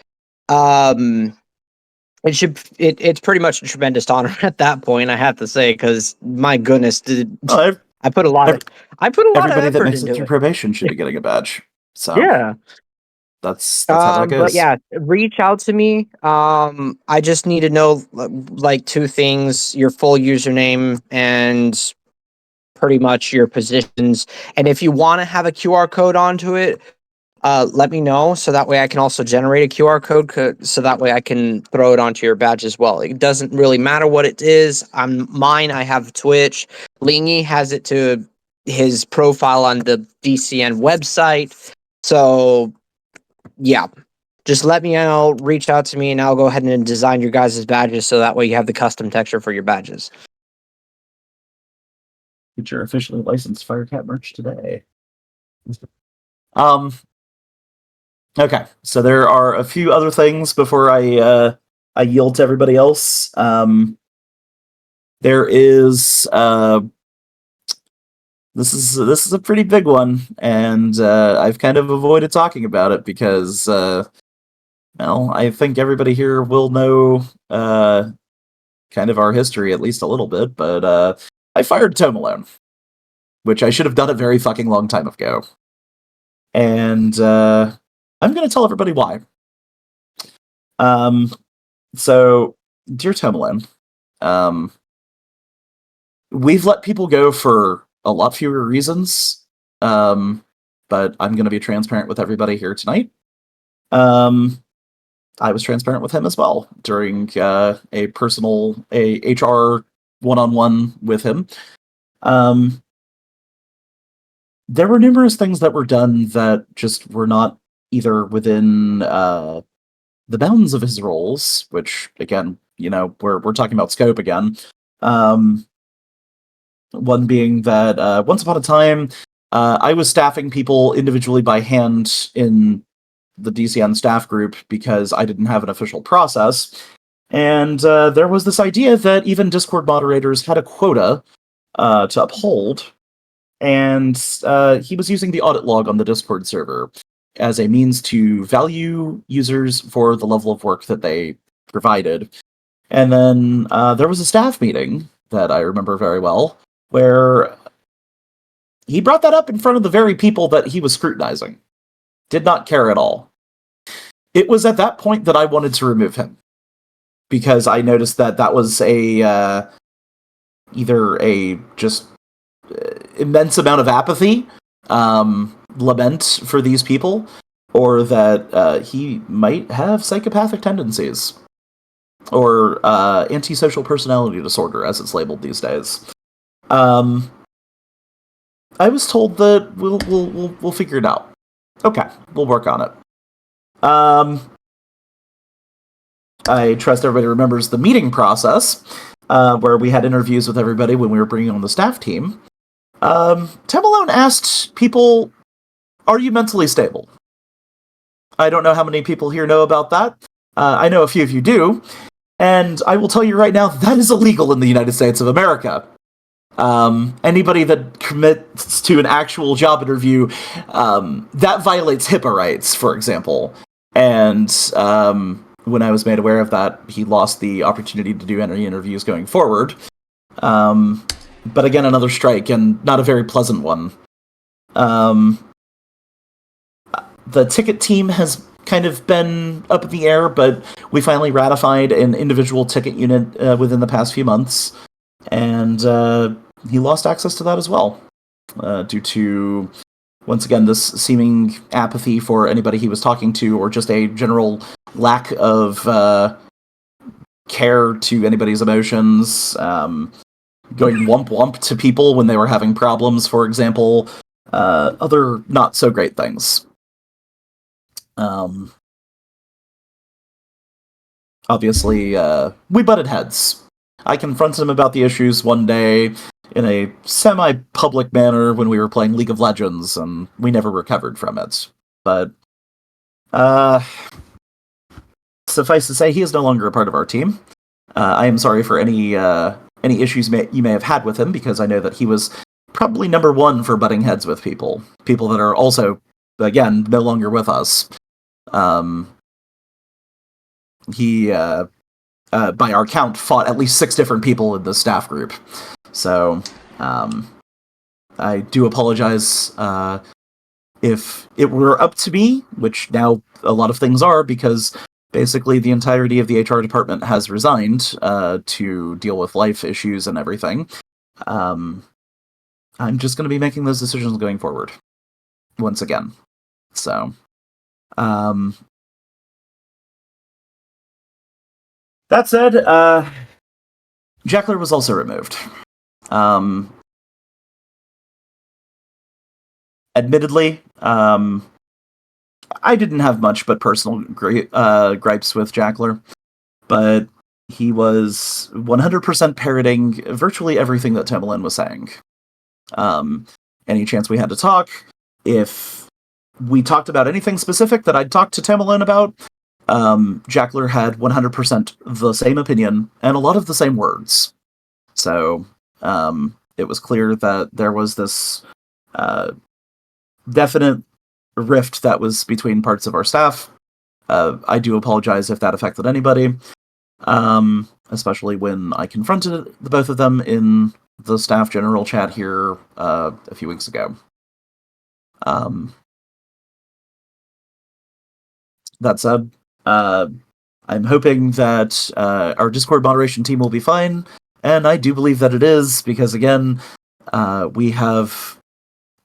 it's pretty much a tremendous honor at that point, I have to say, because my goodness, I put a lot of Everybody that effort makes it into through it. probation should be getting a badge. So Yeah. that's how that goes. But yeah, reach out to me. I just need to know like two things: your full username and pretty much your positions. And if you want to have a QR code onto it, let me know, so that way I can also generate a QR code, so that way I can throw it onto your badge as well. It doesn't really matter what it is. Mine, I have Twitch. Lingy has it to his profile on the DCN website. So yeah, just let me know, reach out to me, and I'll go ahead and design your guys' badges, so that way you have the custom texture for your badges. Get your officially licensed Firecat merch today. Okay, so there are a few other things before I yield to everybody else. There is this is a pretty big one, and I've kind of avoided talking about it because I think everybody here will know kind of our history, at least a little bit. But I fired Tome Alone, which I should have done a very fucking long time ago, and I'm going to tell everybody why. So, dear Tome Alone, we've let people go for a lot fewer reasons, but I'm going to be transparent with everybody here tonight. I was transparent with him as well during a HR one-on-one with him. There were numerous things that were done that just were not either within the bounds of his roles, which again, we're talking about scope again. One being that once upon a time, I was staffing people individually by hand in the DCN staff group because I didn't have an official process. And there was this idea that even Discord moderators had a quota to uphold. And he was using the audit log on the Discord server as a means to value users for the level of work that they provided. And then there was a staff meeting that I remember very well, where he brought that up in front of the very people that he was scrutinizing. Did not care at all. It was at that point that I wanted to remove him, because I noticed that was either a just immense amount of apathy, lament for these people, or that he might have psychopathic tendencies, or antisocial personality disorder, as it's labeled these days. I was told that we'll figure it out. Okay, we'll work on it. I trust everybody remembers the meeting process, where we had interviews with everybody when we were bringing on the staff team. Temalone asked people, "Are you mentally stable?" I don't know how many people here know about that. I know a few of you do, and I will tell you right now, that is illegal in the United States of America. Anybody that commits to an actual job interview, that violates HIPAA rights, for example. And when I was made aware of that, he lost the opportunity to do any interviews going forward. But again, another strike, and not a very pleasant one. The ticket team has kind of been up in the air, but we finally ratified an individual ticket unit within the past few months. And he lost access to that as well, due to, once again, this seeming apathy for anybody he was talking to, or just a general lack of care to anybody's emotions, going womp womp to people when they were having problems, for example, other not so great things. Obviously, we butted heads. I confronted him about the issues one day in a semi-public manner when we were playing League of Legends, and we never recovered from it. But, suffice to say, he is no longer a part of our team. I am sorry for any issues you may have had with him, because I know that he was probably number one for butting heads with people that are also, again, no longer with us. He, by our count, fought at least 6 different people in the staff group. So, I do apologize if it were up to me, which now a lot of things are, because basically the entirety of the HR department has resigned to deal with life issues and everything. I'm just going to be making those decisions going forward, once again. So, that said, Jackler was also removed. Admittedly, I didn't have much but personal gripes with Jackler, but he was 100% parroting virtually everything that Temalin was saying. Any chance we had to talk, if we talked about anything specific that I'd talked to Temalin about, Jackler had 100% the same opinion and a lot of the same words. So, it was clear that there was this definite rift that was between parts of our staff. I do apologize if that affected anybody, especially when I confronted the both of them in the staff general chat here a few weeks ago. That said, I'm hoping that our Discord moderation team will be fine, and I do believe that it is, because again, we have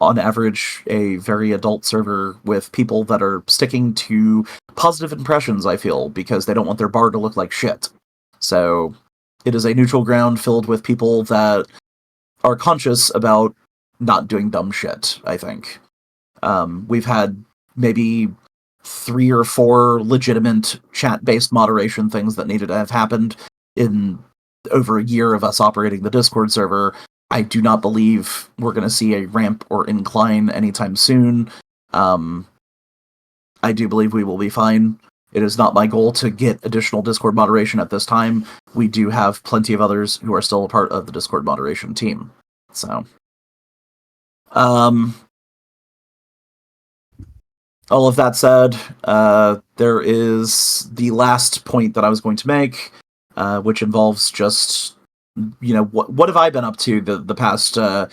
on average, a very adult server with people that are sticking to positive impressions, I feel, because they don't want their bar to look like shit. So it is a neutral ground filled with people that are conscious about not doing dumb shit, I think. We've had maybe 3 or 4 legitimate chat-based moderation things that needed to have happened in over a year of us operating the Discord server. I do not believe we're going to see a ramp or incline anytime soon. I do believe we will be fine. It is not my goal to get additional Discord moderation at this time. We do have plenty of others who are still a part of the Discord moderation team. So, all of that said, there is the last point that I was going to make, which involves just, what have I been up to the past, we're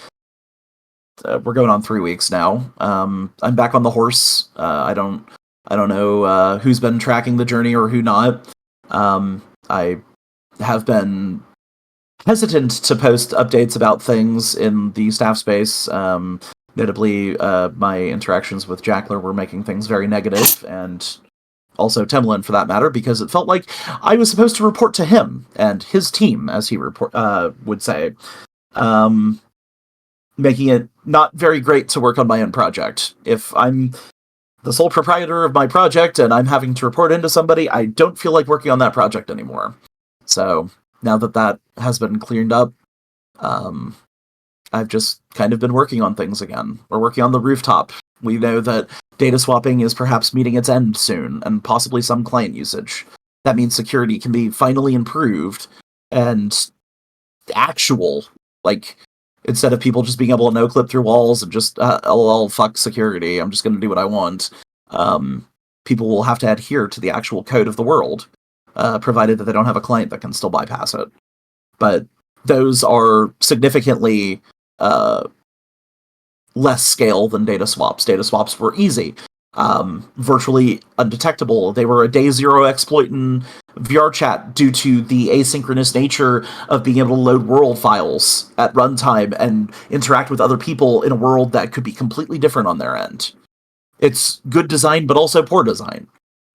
going on 3 weeks now. I'm back on the horse. I don't know who's been tracking the journey or who not. I have been hesitant to post updates about things in the staff space. Notably, my interactions with Jackler were making things very negative, and also Temlin for that matter, because it felt like I was supposed to report to him and his team, as he would say, making it not very great to work on my own project. If I'm the sole proprietor of my project and I'm having to report into somebody, I don't feel like working on that project anymore. So now that that has been cleared up, I've just kind of been working on things again. We're working on the rooftop. We know that data swapping is perhaps meeting its end soon, and possibly some client usage. That means security can be finally improved, and actual, instead of people just being able to no-clip through walls and just, lol, fuck security, I'm just going to do what I want, people will have to adhere to the actual code of the world, provided that they don't have a client that can still bypass it. But those are significantly less scale than data swaps. Data swaps were easy, virtually undetectable. They were a day zero exploit in VR chat due to the asynchronous nature of being able to load world files at runtime and interact with other people in a world that could be completely different on their end. It's good design, but also poor design,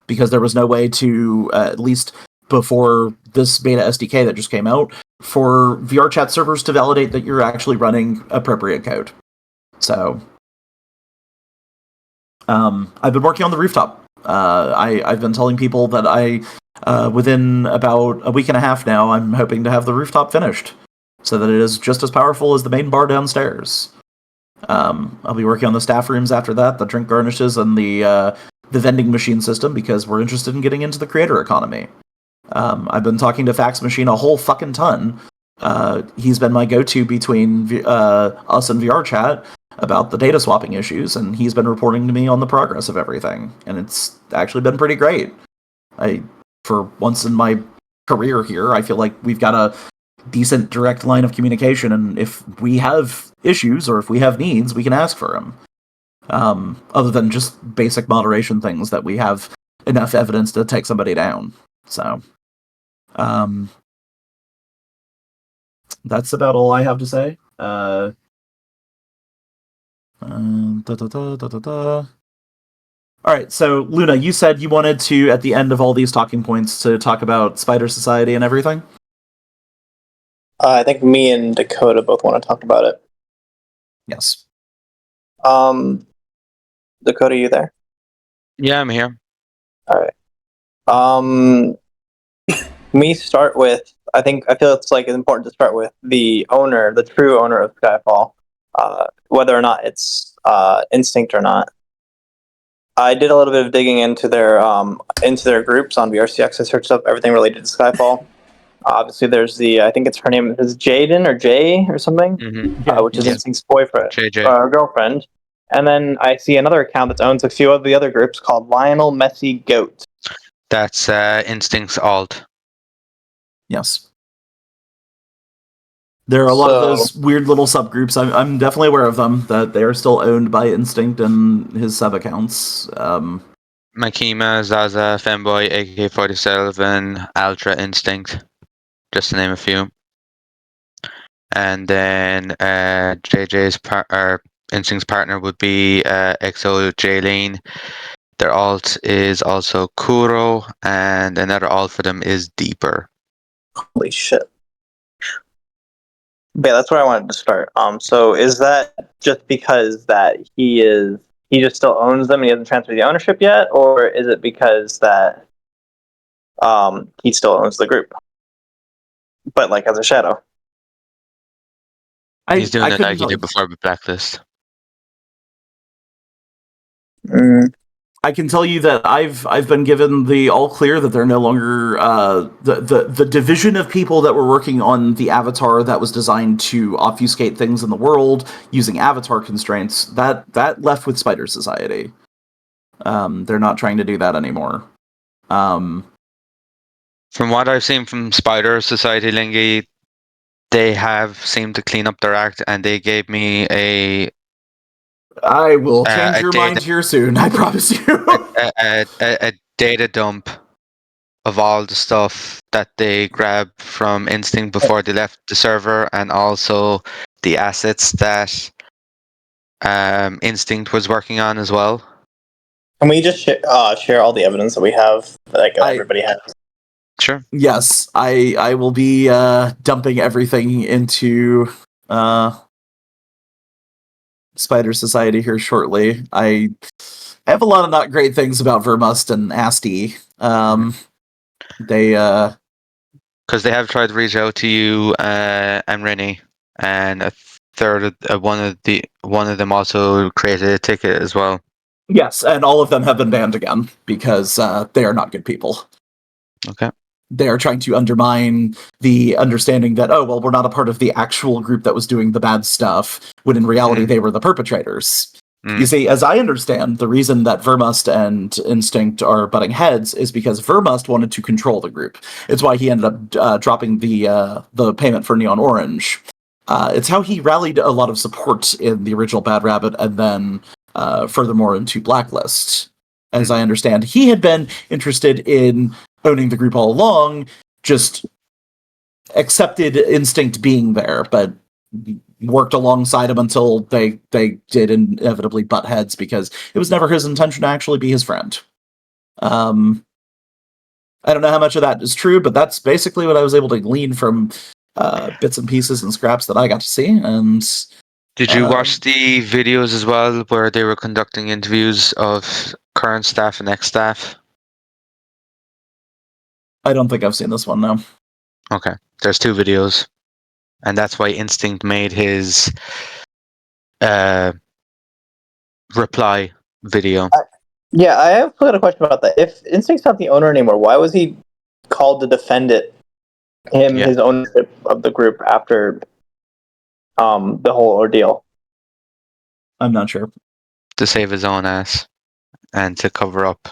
because there was no way to, at least before this beta SDK that just came out, for VR chat servers to validate that you're actually running appropriate code. So, I've been working on the rooftop. I've been telling people that within about a week and a half now, I'm hoping to have the rooftop finished, so that it is just as powerful as the main bar downstairs. I'll be working on the staff rooms after that, the drink garnishes, and the vending machine system, because we're interested in getting into the creator economy. I've been talking to Fax Machine a whole fucking ton. He's been my go-to between us and VR chat about the data swapping issues, and he's been reporting to me on the progress of everything, and it's actually been pretty great. For once in my career here, I feel like we've got a decent direct line of communication, and if we have issues or if we have needs, we can ask for them. Other than just basic moderation things that we have enough evidence to take somebody down. So, that's about all I have to say. Alright, so Luna, you said you wanted to, at the end of all these talking points, to talk about Spider Society and everything? I think me and Dakota both want to talk about it. Yes. Dakota, you there? Yeah, I'm here. Alright. Me start with, I feel it's important to start with the owner, the true owner of Skyfall, whether or not it's Instinct or not. I did a little bit of digging into their groups on VRCX. I searched up everything related to Skyfall. Obviously, there's I think it's her name is Jaden or Jay or something, which is Instinct's boyfriend, JJ. girlfriend. And then I see another account that owns a few of the other groups called Lionel Messy Goat. That's Instinct's alt. Yes. There are a lot of those weird little subgroups. I'm definitely aware of them, that they are still owned by Instinct and his sub-accounts. Makima, Zaza, Femboy, AK-47, Ultra Instinct, just to name a few. And then JJ's Instinct's partner would be XO Jaylene. Their alt is also Kuro, and another alt for them is Deeper. Holy shit. Yeah, that's where I wanted to start. So is that just because that he just still owns them and he hasn't transferred the ownership yet, or is it because that he still owns the group, but like as a shadow? He's doing I it couldn't like he tell you. did before with Blacklist. I can tell you that I've been given the all clear that they're no longer the division of people that were working on the avatar that was designed to obfuscate things in the world using avatar constraints. That left with Spider Society. They're not trying to do that anymore. From what I've seen from Spider Society, Lingy, they have seemed to clean up their act, and they gave me I will change a your data mind here soon. I promise you. a data dump of all the stuff that they grabbed from Instinct before they left the server, and also the assets that Instinct was working on as well. Can we just share all the evidence that we have, like I- everybody has? Sure. Yes, I will be dumping everything into Spider Society here shortly. I have a lot of not great things about Vermust and Asti. They Because they have tried to reach out to you and Rennie, and a third of one of them also created a ticket as well. yes, and all of them have been banned again because they are not good people. Okay. They are trying to undermine the understanding that, oh, well, we're not a part of the actual group that was doing the bad stuff, when in reality they were the perpetrators. You see, as I understand, the reason that Vermust and Instinct are butting heads is because Vermust wanted to control the group. It's why he ended up dropping the payment for Neon Orange. It's how he rallied a lot of support in the original Bad Rabbit, and then furthermore into Blacklist. As I understand, he had been interested in owning the group all along, just accepted Instinct being there, but worked alongside him until they did inevitably butt heads, because it was never his intention to actually be his friend. I don't know how much of that is true, but that's basically what I was able to glean from bits and pieces and scraps that I got to see. And did you watch the videos as well, where they were conducting interviews of current staff and ex-staff? I don't think I've seen this one, no. Okay, there's 2 videos, and that's why Instinct made his reply video. Yeah, I have got a question about that. If Instinct's not the owner anymore, why was he called to defend his ownership of the group after the whole ordeal? I'm not sure. To save his own ass and to cover up.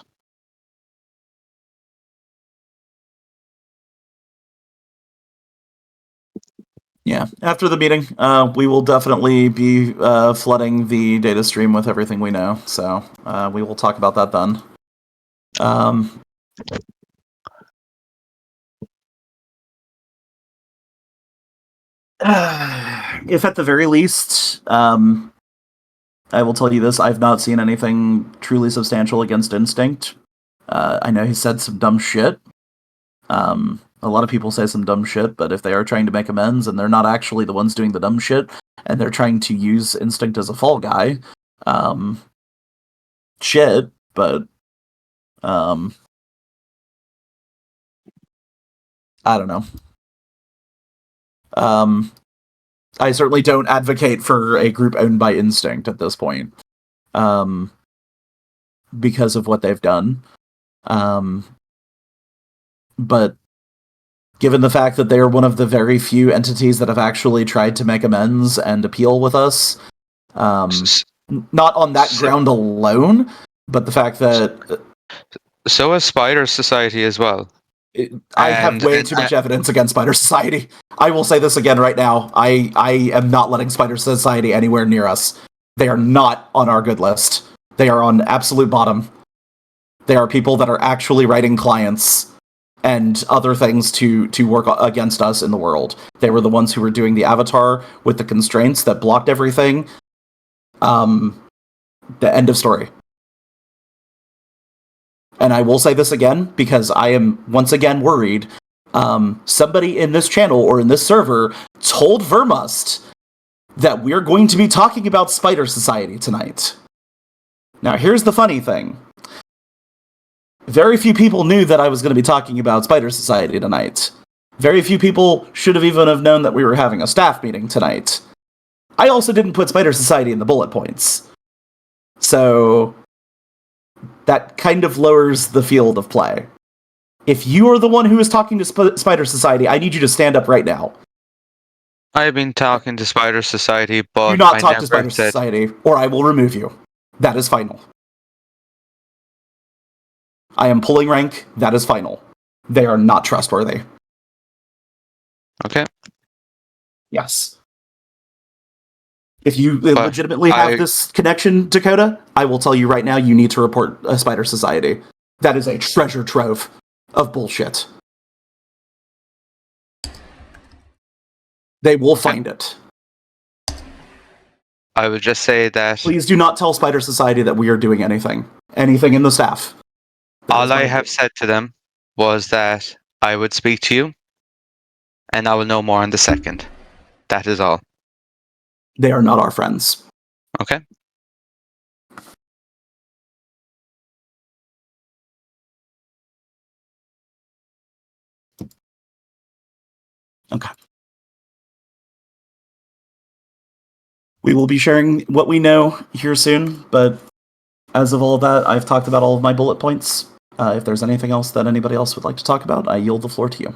Yeah, after the meeting, we will definitely be flooding the data stream with everything we know, so we will talk about that then. If at the very least, I will tell you this, I've not seen anything truly substantial against Instinct. I know he said some dumb shit. A lot of people say some dumb shit, but if they are trying to make amends and they're not actually the ones doing the dumb shit, and they're trying to use Instinct as a fall guy, shit, but I don't know. I certainly don't advocate for a group owned by Instinct at this point, because of what they've done. But given the fact that they are one of the very few entities that have actually tried to make amends and appeal with us, not on that ground alone, but the fact that so is Spider Society as well. I have way too much evidence against Spider Society. I will say this again right now. I am not letting Spider Society anywhere near us. They are not on our good list. They are on absolute bottom. They are people that are actually writing clients and other things to work against us in the world. They were the ones who were doing the avatar with the constraints that blocked everything. The end of story. And I will say this again, because I am once again worried. Somebody in this channel or in this server told Vermust that we're going to be talking about Spider Society tonight. Now, here's the funny thing. Very few people knew that I was going to be talking about Spider Society tonight. Very few people should have even have known that we were having a staff meeting tonight. I also didn't put Spider Society in the bullet points. So that kind of lowers the field of play. If you are the one who is talking to Spider Society, I need you to stand up right now. I've been talking to Spider Society, but Do not I talk never to Spider said, Society, or I will remove you. That is final. I am pulling rank. That is final. They are not trustworthy. Okay. Yes. If you legitimately have this connection, Dakota, I will tell you right now, you need to report a Spider Society. That is a treasure trove of bullshit. They will find it. I would just say that Please do not tell Spider Society that we are doing anything. Anything in the staff. all I have said to them was that I would speak to you, and I will know more in the second. That is all. They are not our friends. Okay. Okay. We will be sharing what we know here soon, but as of all that, I've talked about all of my bullet points. If there's anything else that anybody else would like to talk about, I yield the floor to you.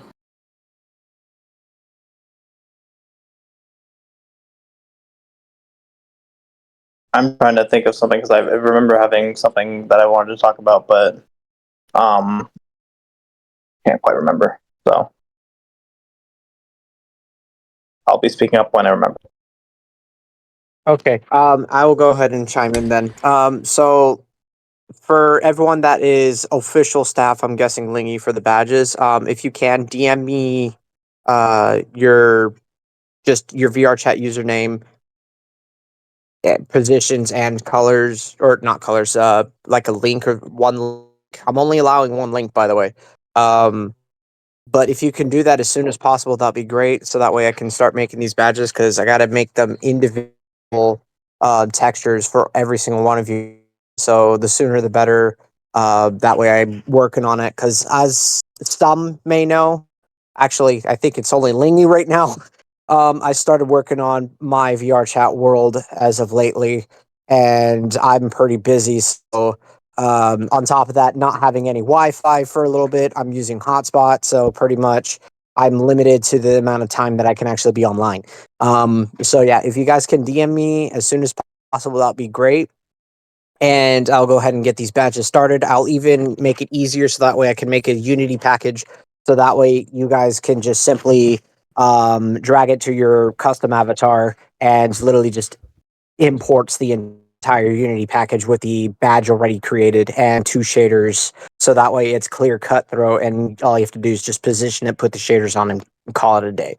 I'm trying to think of something because I remember having something that I wanted to talk about, but can't quite remember. So I'll be speaking up when I remember. Okay. I will go ahead and chime in then. So for everyone that is official staff, I'm guessing Lingy for the badges. If you can DM me, your VR chat username, positions and colors, or not colors. Like a link or one. I'm only allowing one link, by the way. But if you can do that as soon as possible, that'd be great. So that way I can start making these badges because I got to make them individual textures for every single one of you. So the sooner the better. That way I'm working on it because as some may know, actually, I think it's only Lingy right now. I started working on my VR chat world as of lately, and I'm pretty busy. So on top of that, not having any Wi-Fi for a little bit, I'm using hotspot. So pretty much I'm limited to the amount of time that I can actually be online. So yeah, if you guys can DM me as soon as possible, that'd be great. And I'll go ahead and get these badges started. I'll even make it easier so that way I can make a Unity package. So that way you guys can just simply drag it to your custom avatar and literally just imports the entire Unity package with the badge already created and 2 shaders. So that way it's clear cutthroat and all you have to do is just position it, put the shaders on and call it a day.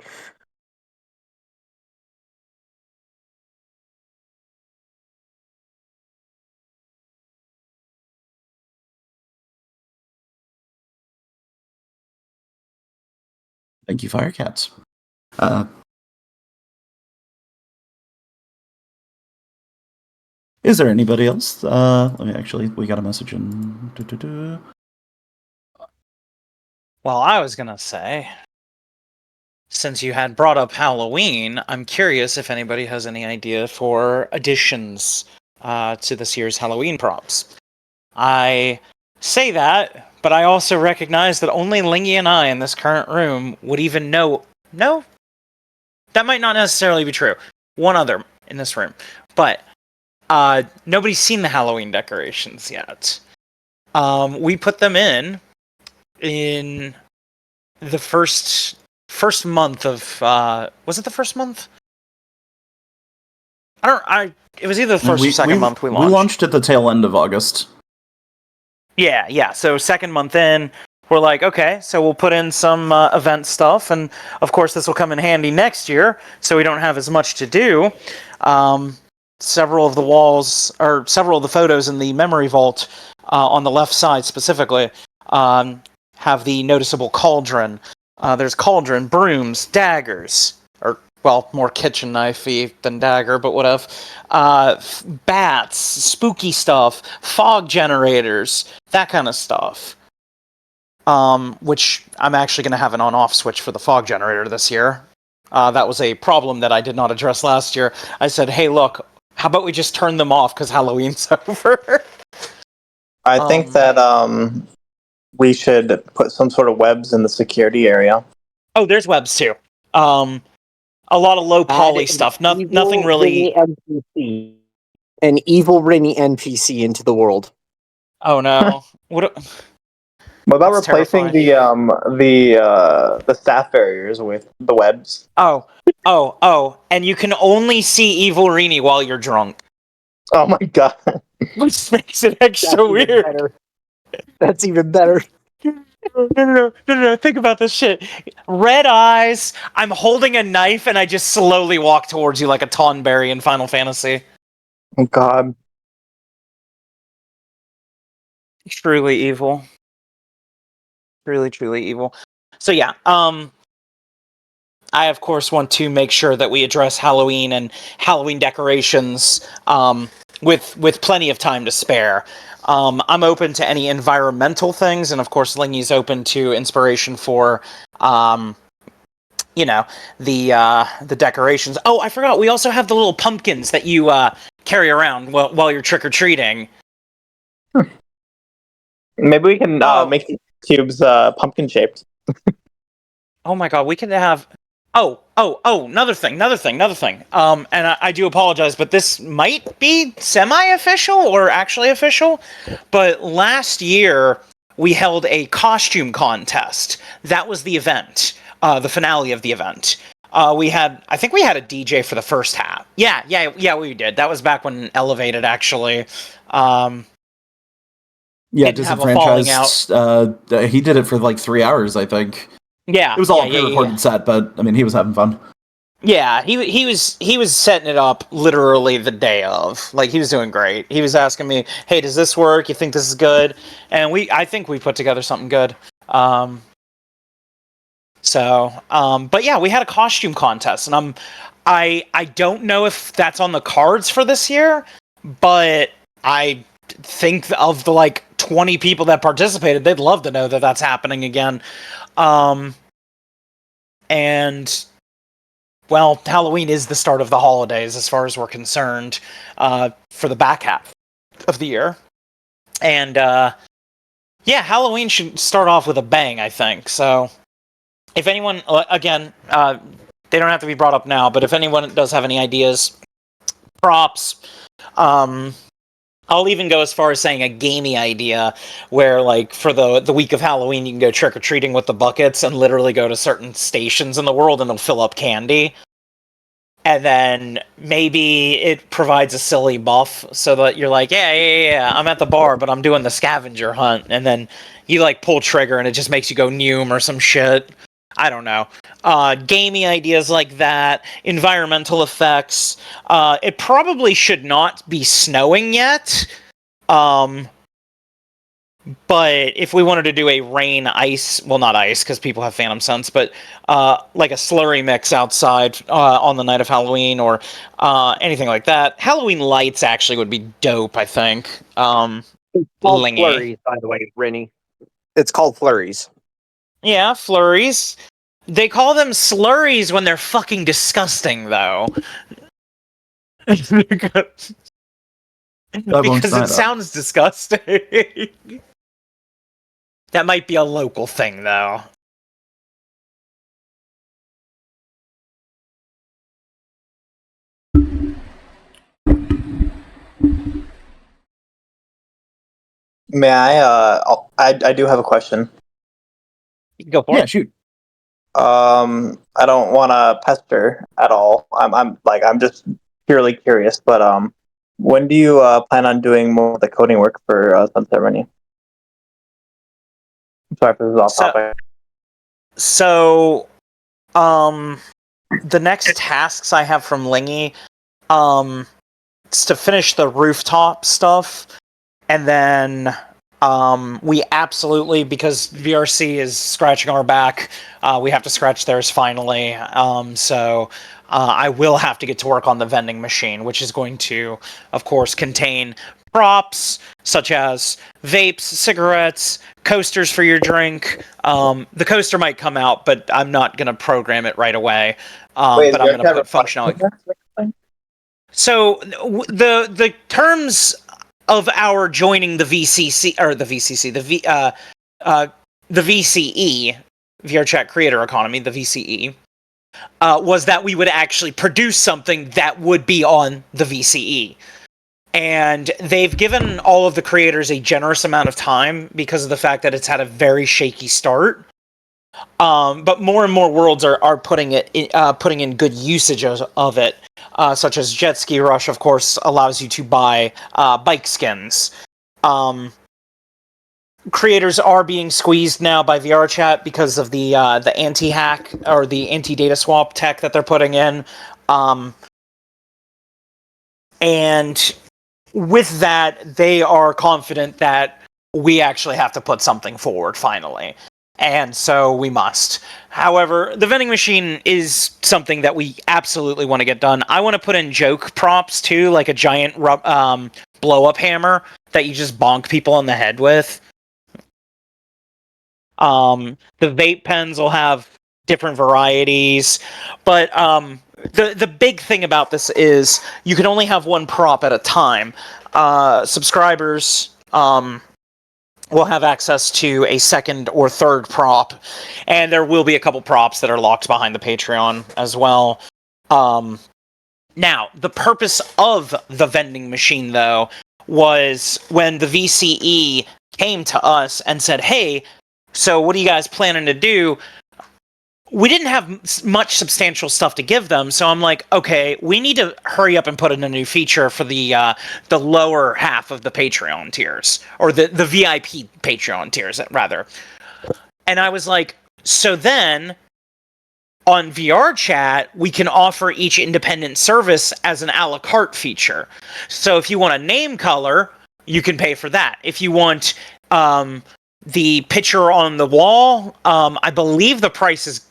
Thank you, Firecats. Is there anybody else? Let me actually, we got a message in. Well, I was gonna say, since you had brought up Halloween, I'm curious if anybody has any idea for additions to this year's Halloween props. I say that, but I also recognize that only Lingy and I in this current room would even know. No, that might not necessarily be true. One other in this room, but nobody's seen the Halloween decorations yet. We put them in the first month of was it the first month? It was either the first or second month we launched. We launched at the tail end of August. Yeah. So second month in, we're like, okay, so we'll put in some event stuff, and of course this will come in handy next year, so we don't have as much to do. several of the walls, or several of the photos in the memory vault on the left side specifically, have the noticeable cauldron. There's cauldron, brooms, daggers, or, well, more kitchen knifey than dagger, but whatever. Bats, spooky stuff, fog generators, that kind of stuff. Which I'm actually going to have an on-off switch for the fog generator this year. That was a problem that I did not address last year. I said, hey, look, how about we just turn them off because Halloween's over? I think that we should put some sort of webs in the security area. Oh, there's webs too. A lot of low poly stuff. Nothing really. NPC. An evil Rinny NPC into the world. Oh no! What about That's replacing terrifying. the staff barriers with the webs? Oh! And you can only see evil Rini while you're drunk, Oh my god! which makes it extra weird. Better. That's even better. No. Think about this shit. Red eyes. I'm holding a knife, and I just slowly walk towards you like a Tonberry in Final Fantasy. Oh god! Truly evil. Truly evil. So yeah, I of course want to make sure that we address Halloween and Halloween decorations with plenty of time to spare. I'm open to any environmental things, and of course, Lingy's open to inspiration for, you know, the decorations. Oh, I forgot. We also have the little pumpkins that you carry around while you're trick or treating. Maybe we can make these cubes pumpkin shaped. Oh my god, we could have. Oh, another thing. And I do apologize, but this might be semi-official or actually official. But last year, we held a costume contest. That was the event, the finale of the event. I think we had a DJ for the first half. Yeah, we did. That was back when Elevated actually, didn't have a falling out. He did it for like 3 hours, I think. Yeah, it was all a pre-recorded set, but I mean, he was having fun. Yeah, he was setting it up literally the day of. Like, he was doing great. He was asking me, "Hey, does this work? You think this is good?" And I think we put together something good. But yeah, we had a costume contest, and I don't know if that's on the cards for this year, but I think of the like 20 people that participated, they'd love to know that that's happening again. And well, Halloween is the start of the holidays as far as we're concerned, for the back half of the year. And yeah, Halloween should start off with a bang, I think. So if anyone, again, they don't have to be brought up now, but if anyone does have any ideas, props, I'll even go as far as saying a gamey idea where, like, for the week of Halloween, you can go trick-or-treating with the buckets and literally go to certain stations in the world and it'll fill up candy. And then maybe it provides a silly buff so that you're like, yeah, I'm at the bar, but I'm doing the scavenger hunt. And then you, like, pull trigger and it just makes you go Noom or some shit. I don't know. Gamey ideas like that, environmental effects. It probably should not be snowing yet. But if we wanted to do a rain ice, well, not ice because people have phantom sense, but like a slurry mix outside on the night of Halloween or anything like that. Halloween lights actually would be dope, I think. It's called flurries, by the way, Rennie. It's called flurries. Yeah, flurries. They call them slurries when they're fucking disgusting, though. Because it sounds disgusting. That might be a local thing, though. May I do have a question. You can go for it. Shoot. I don't want to pester at all. I'm just purely curious. But when do you plan on doing more of the coding work for Sunset Rennie? Sorry if this is off topic. So, the next tasks I have from Lingy, to finish the rooftop stuff, and then we absolutely, because VRC is scratching our back, we have to scratch theirs finally. So I will have to get to work on the vending machine, which is going to, of course, contain props such as vapes, cigarettes, coasters for your drink. The coaster might come out, but I'm not going to program it right away. But I'm going to put functionality. So the terms of our joining the VCC, or the VCC, the VCE, VRChat Creator Economy, the VCE, was that we would actually produce something that would be on the VCE. And they've given all of the creators a generous amount of time because of the fact that it's had a very shaky start. But more and more worlds are putting in good usage of it, such as Jet Ski Rush, of course, allows you to buy bike skins. Creators are being squeezed now by VRChat because of the anti-hack or the anti-data swap tech that they're putting in. And with that, they are confident that we actually have to put something forward finally. And so we must. However, the vending machine is something that we absolutely want to get done. I want to put in joke props too, like a giant blow-up hammer that you just bonk people on the head with. The vape pens will have different varieties, but the big thing about this is you can only have one prop at a time. Subscribers will have access to a second or third prop, and there will be a couple props that are locked behind the Patreon as well. Now, the purpose of the vending machine, though, was when the VCE came to us and said, hey, so what are you guys planning to do? We didn't have much substantial stuff to give them, so I'm like, okay, we need to hurry up and put in a new feature for the lower half of the Patreon tiers, or the VIP Patreon tiers, rather. And I was like, so then, on VRChat, we can offer each independent service as an a la carte feature. So if you want a name color, you can pay for that. If you want the picture on the wall, I believe the price is...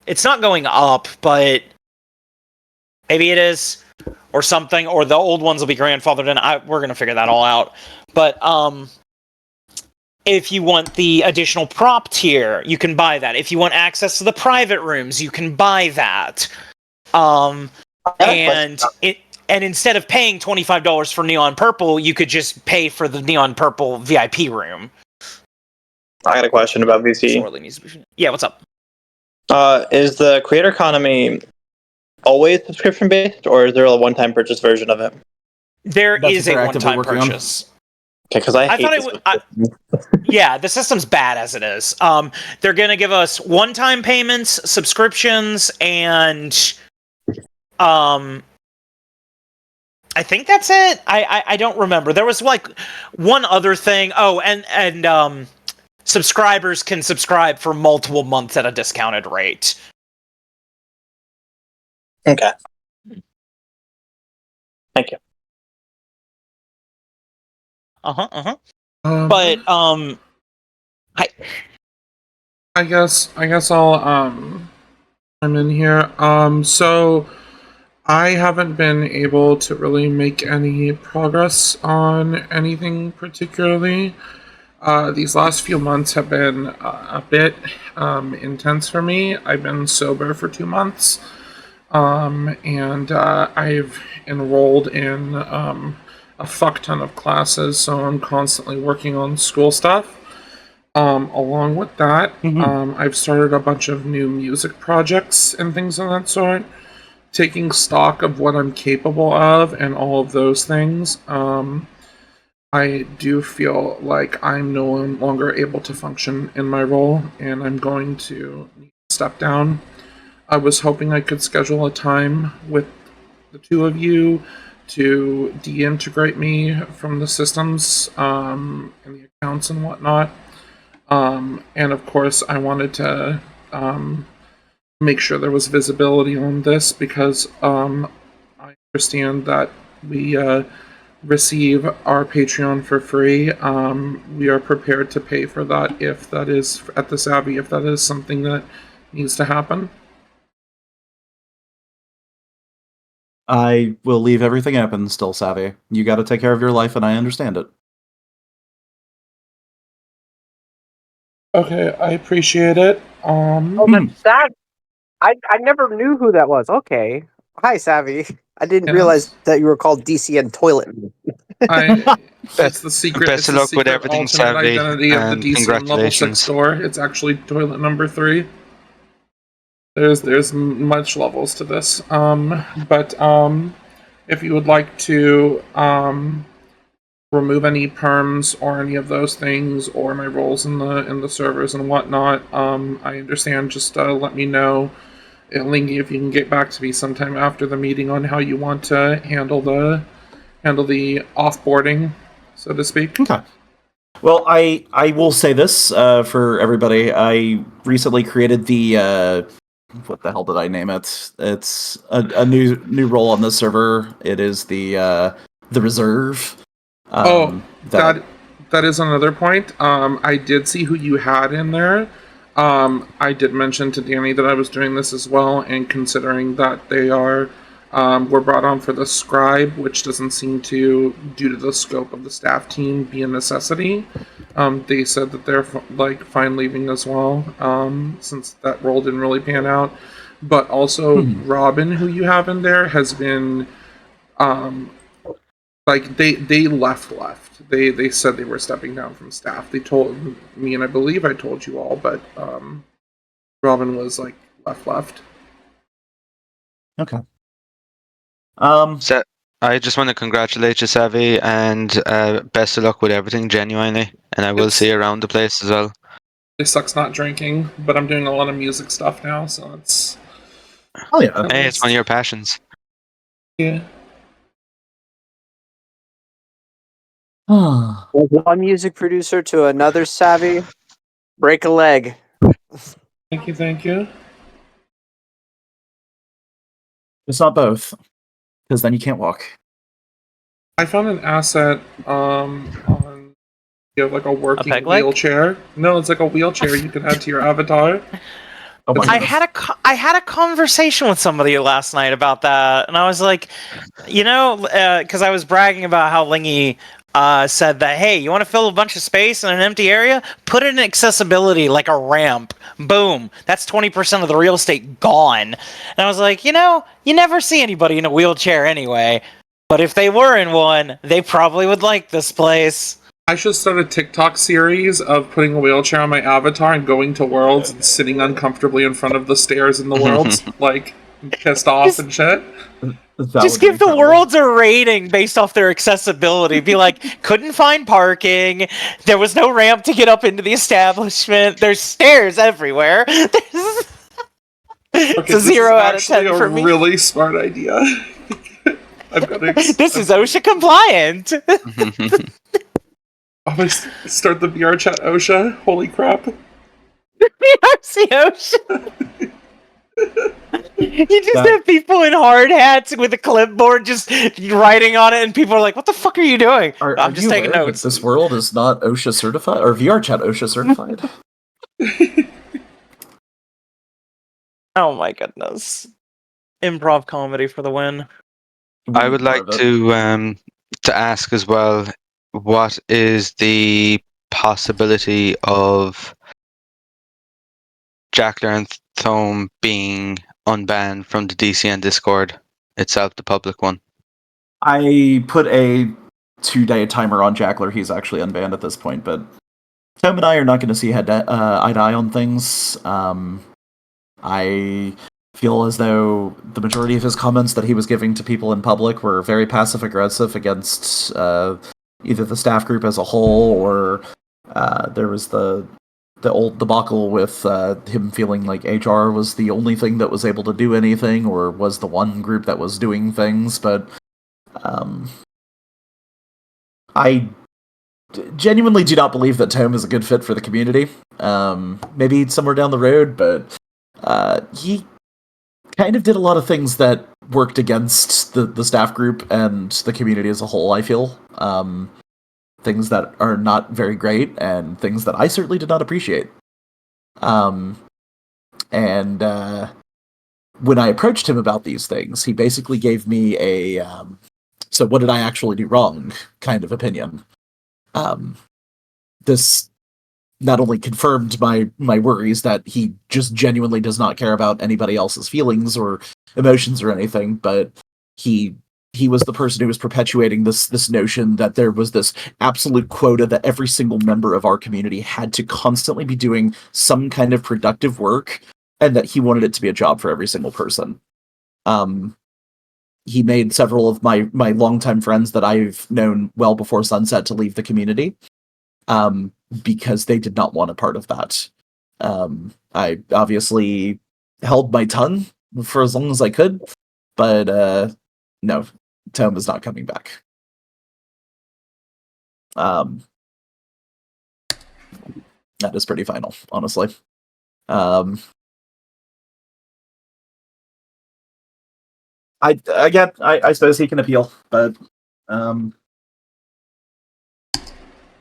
It's not going up, but maybe it is, or something, or the old ones will be grandfathered in. We're going to figure that all out. But if you want the additional prop tier, you can buy that. If you want access to the private rooms, you can buy that. And instead of paying $25 for Neon Purple, you could just pay for the Neon Purple VIP room. I got a question about VC. Yeah, what's up? Is the creator economy always subscription based, or is there a one-time purchase version of it? There is a one-time purchase. Okay, because I thought it would. Yeah, the system's bad as it is. They're gonna give us one-time payments, subscriptions, and I think that's it. I don't remember. There was like one other thing. Oh, and subscribers can subscribe for multiple months at a discounted rate. Okay. Thank you. But I guess I'll I'm in here. So I haven't been able to really make any progress on anything particularly. These last few months have been a bit intense for me. I've been sober for 2 months, and I've enrolled in a fuck ton of classes, so I'm constantly working on school stuff. Along with that, I've started a bunch of new music projects and things of that sort, taking stock of what I'm capable of and all of those things. I do feel like I'm no longer able to function in my role, and I'm going to step down. I was hoping I could schedule a time with the two of you to deintegrate me from the systems and the accounts and whatnot. And of course, I wanted to make sure there was visibility on this because I understand that we receive our Patreon for free. We are prepared to pay for that if that is at the Savvy, if that is something that needs to happen. I will leave everything open still, Savvy. You got to take care of your life, and I understand it. Okay, I appreciate it. Oh, that's sad. I never knew who that was. Okay. Hi, Savvy. I didn't realize Yes. that you were called DCN Toilet. I it's Best, the secret best it's of the luck with secret everything, alternate Savvy, identity of the and DCN level 6 congratulations. door. It's actually toilet number 3. There's much levels to this. But if you would like to remove any perms or any of those things or my roles in the servers and whatnot, I understand. Just let me know, Lingy, if you can get back to me sometime after the meeting on how you want to handle the offboarding, so to speak. Okay. Well, I will say this for everybody. I recently created the what the hell did I name it? It's a new role on this server. It is the reserve. That is another point. I did see who you had in there. I did mention to Danny that I was doing this as well, and considering that they were brought on for the scribe, which doesn't seem to, due to the scope of the staff team, be a necessity. They said that they're fine leaving as well, since that role didn't really pan out. But also, Robin, who you have in there, has been they left. They said they were stepping down from staff. They told me, and I believe I told you all, but Robin was left. Okay. So, I just want to congratulate you, Savvy, and best of luck with everything, genuinely. And I will see you around the place as well. It sucks not drinking, but I'm doing a lot of music stuff now, so it's. Oh yeah. Hey, it's one of your passions. Yeah. One music producer to another, Savvy. Break a leg. Thank you. It's not both, because then you can't walk. I found an asset on you have a working wheelchair. No, it's like a wheelchair you can add to your avatar. Oh my I had a conversation with somebody last night about that, and I was like, because I was bragging about how Lingy said that, hey, you want to fill a bunch of space in an empty area? Put in accessibility like a ramp. Boom. That's 20% of the real estate gone. And I was like, you never see anybody in a wheelchair anyway. But if they were in one, they probably would like this place. I should start a TikTok series of putting a wheelchair on my avatar and going to worlds and sitting uncomfortably in front of the stairs in the worlds, pissed off and shit. Just give the worlds a rating based off their accessibility. Be like, couldn't find parking. There was no ramp to get up into the establishment. There's stairs everywhere. It's a 0 out of 10 for me. A really smart idea. This is OSHA compliant. I'm gonna start the VR chat OSHA. Holy crap. VRC OSHA. You just have people in hard hats with a clipboard just writing on it, and people are like, what the fuck are you doing? I'm just taking notes. This world is not OSHA certified, or VR chat OSHA certified. Oh my goodness. Improv comedy for the win. I would like to ask as well, what is the possibility of Jackler and Thome being unbanned from the DCN Discord itself, the public one? I put a 2-day timer on Jackler. He's actually unbanned at this point, but Thome and I are not going to see eye to eye on things. I feel as though the majority of his comments that he was giving to people in public were very passive-aggressive against either the staff group as a whole, or there was the old debacle with him feeling like HR was the only thing that was able to do anything, or was the one group that was doing things, but I genuinely do not believe that Thome is a good fit for the community. Maybe somewhere down the road, but he kind of did a lot of things that worked against the staff group and the community as a whole, I feel. Things that are not very great, and things that I certainly did not appreciate. And when I approached him about these things, he basically gave me a so what did I actually do wrong kind of opinion. This not only confirmed my worries that he just genuinely does not care about anybody else's feelings or emotions or anything, but he was the person who was perpetuating this notion that there was this absolute quota that every single member of our community had to constantly be doing some kind of productive work, and that he wanted it to be a job for every single person. He made several of my longtime friends that I've known well before sunset to leave the community, because they did not want a part of that. I obviously held my tongue for as long as I could, but no, Tom is not coming back. That is pretty final, honestly. I suppose he can appeal, but I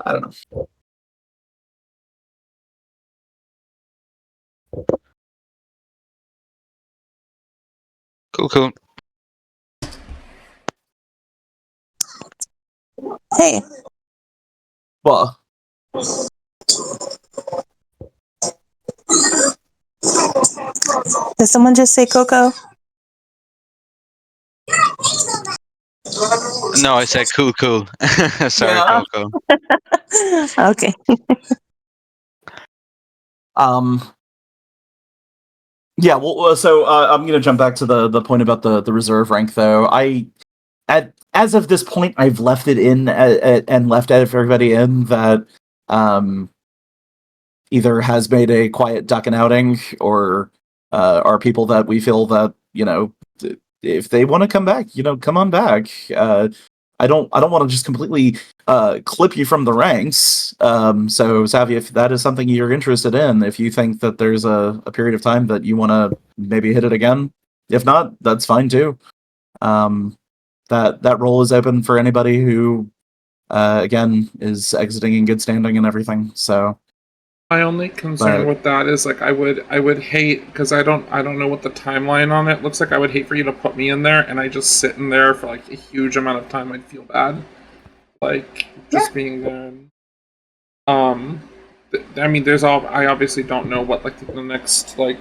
don't know. Cool. Hey, Well, did someone just say Coco? No, I said cool. Sorry, Yeah. Coco. Okay. Yeah, well, so I'm going to jump back to the point about the reserve rank, though. As of this point, I've left it in and left it for everybody in that either has made a quiet duck and outing, or are people that we feel that, if they want to come back, come on back. I don't want to just completely clip you from the ranks. So Savy, if that is something you're interested in, if you think that there's a period of time that you want to maybe hit it again, if not, that's fine too. That role is open for anybody who, again, is exiting in good standing and everything. So My only concern But- with that is like I would hate, because I don't know what the timeline on it looks like. I would hate for you to put me in there and I just sit in there for like a huge amount of time. I'd feel bad, like just being there. I mean, I obviously don't know what like the next like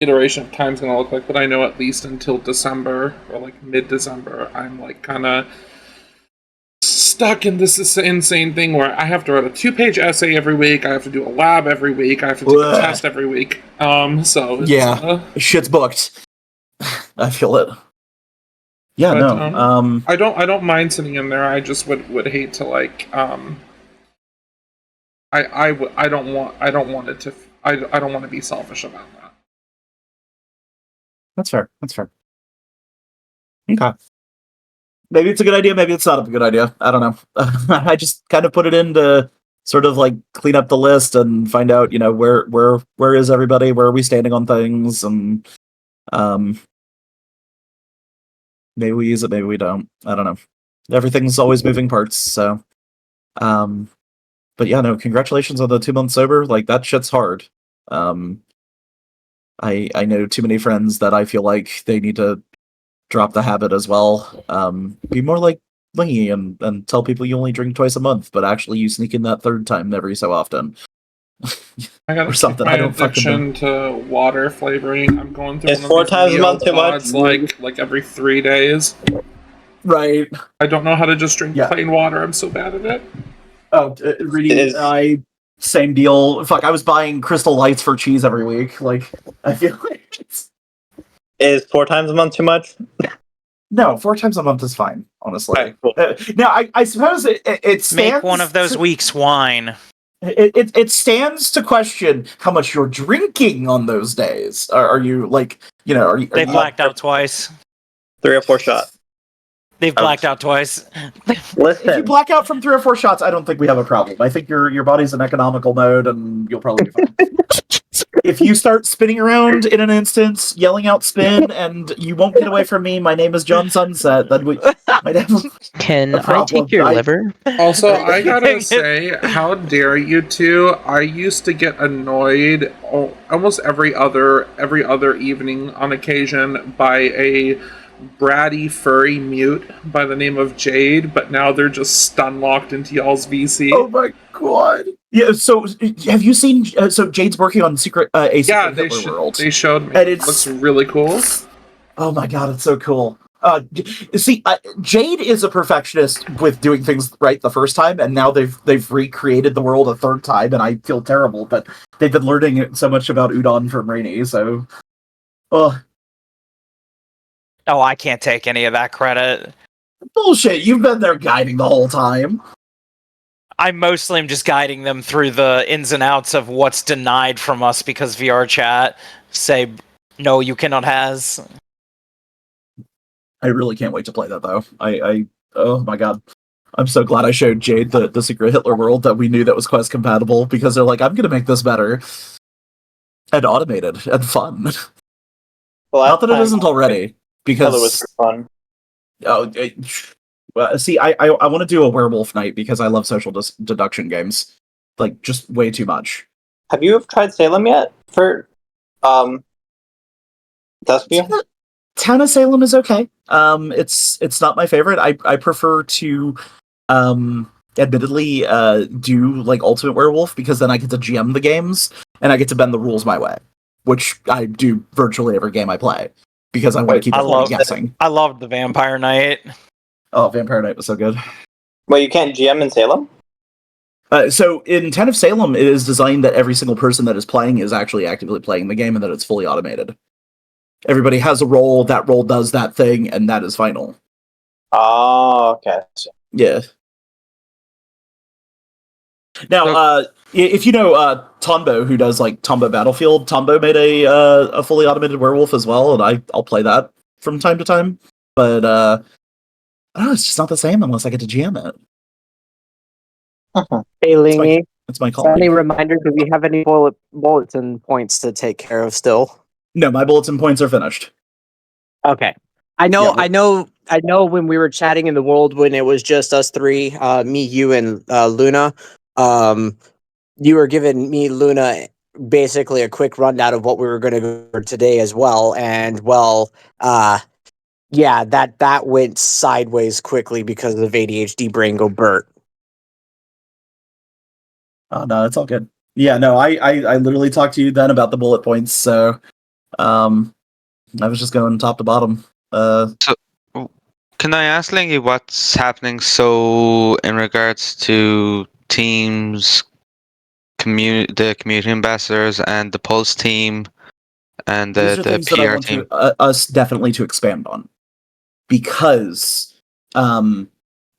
iteration of time's gonna look like, but I know at least until December or like mid-December, I'm like kind of stuck in this insane thing where I have to write a 2-page essay every week. I have to do a lab every week. I have to take a test every week. So it's, yeah, shit's booked. I feel it. Yeah, but, no. I don't mind sitting in there. I just would hate to like I don't want to be selfish about that. That's fair. Okay. Maybe it's a good idea, maybe it's not a good idea. I don't know. I just kind of put it in to sort of like clean up the list and find out, where is everybody, where are we standing on things, and maybe we use it, maybe we don't. I don't know. Everything's always moving parts, so but yeah, no, congratulations on the 2 months sober. Like, that shit's hard. I know too many friends that I feel like they need to drop the habit as well. Be more like Lingy and tell people you only drink twice a month, but actually you sneak in that third time every so often. I gotta Or something. keep I my don't fucking addiction to water flavoring. I'm going through Is one of 4 these times a meal month too much? pods, like every 3 days. Right. I don't know how to just drink Yeah. plain water. I'm so bad at it. Oh, reading. Same deal. Fuck, I was buying Crystal Lights for cheese every week. Like, I feel like it's... Is 4 times a month too much? No, 4 times a month is fine, honestly. Alright, cool. Now, I suppose it stands... Make one of those weeks wine. It stands to question how much you're drinking on those days. Are you, like, are you... They blacked out twice. 3 or 4 shots. They've blacked out twice. If you Listen, black out from 3 or 4 shots, I don't think we have a problem. I think your body's in economical mode, and you'll probably be fine. If you start spinning around in an instance, yelling out spin, and you won't get away from me, my name is John Sunset, then we might have Can a I problem. take your liver? Also, I gotta say, how dare you two? I used to get annoyed almost every other evening on occasion by a bratty furry mute by the name of Jade, but now they're just stun locked into y'all's VC. Oh my god. Yeah, so have you seen so Jade's working on Secret Yeah, Hitler World. they showed me. And It it's looks really cool. Oh my god, it's so cool. See, Jade is a perfectionist with doing things right the first time, and now they've recreated the world a third time, and I feel terrible. But they've been learning so much about Udon from Rainy, so. Oh, I can't take any of that credit. bullshit! You've been there guiding the whole time. I mostly am just guiding them through the ins and outs of what's denied from us because VR chat say no, you cannot has. I really can't wait to play that though. Oh my god. I'm so glad I showed Jade the Secret Hitler World that we knew that was Quest compatible, because they're like, I'm gonna make this better. And automated and fun. Well, Not that it isn't already. Because it was fun. Oh, see, I want to do a werewolf night because I love social deduction games, like just way too much. Have you tried Salem yet for Duskview? Town of Salem is okay. It's not my favorite. I prefer to admittedly do like Ultimate Werewolf, because then I get to GM the games and I get to bend the rules my way, which I do virtually every game I play, because I want to keep everyone guessing. I loved the Vampire Knight. Oh, Vampire Knight was so good. Well, you can't GM in Salem? So in Town of Salem, it is designed that every single person that is playing is actually actively playing the game, and that it's fully automated. Everybody has a role, that role does that thing, and that is final. Oh, okay. Yeah. Now, if you know Tombo, who does like Tombo Battlefield, Tombo made a fully automated werewolf as well, and I'll play that from time to time. But I don't know, it's just not the same unless I get to GM it. Hey, Lingy. That's my call. Any reminder, do we have any bulletin points to take care of still? No, my bulletin points are finished. Okay. I know when we were chatting in the world when it was just us three, me, you, and Luna, you were giving me, Luna, basically a quick rundown of what we were going to go for today as well. And, well, yeah, that went sideways quickly because of ADHD brain go Bert. Oh, no, it's all good. Yeah, no, I literally talked to you then about the bullet points, so I was just going top to bottom. So, can I ask Lingy what's happening so in regards to teams, the community ambassadors and the Pulse team and These are the things that I PR want team? us definitely to expand on, because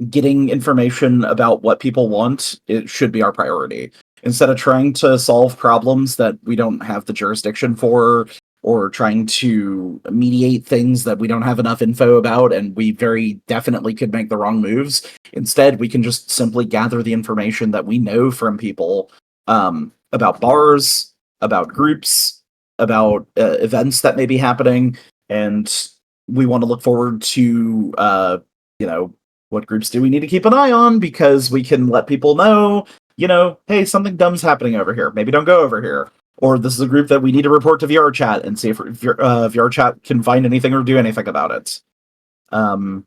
getting information about what people want, it should be our priority. Instead of trying to solve problems that we don't have the jurisdiction for, or trying to mediate things that we don't have enough info about, and we very definitely could make the wrong moves. Instead, we can just simply gather the information that we know from people about bars, about groups, about events that may be happening, and we want to look forward to, what groups do we need to keep an eye on, because we can let people know, hey, something dumb's happening over here. Maybe don't go over here. Or this is a group that we need to report to VR chat and see if VR chat can find anything or do anything about it. I'm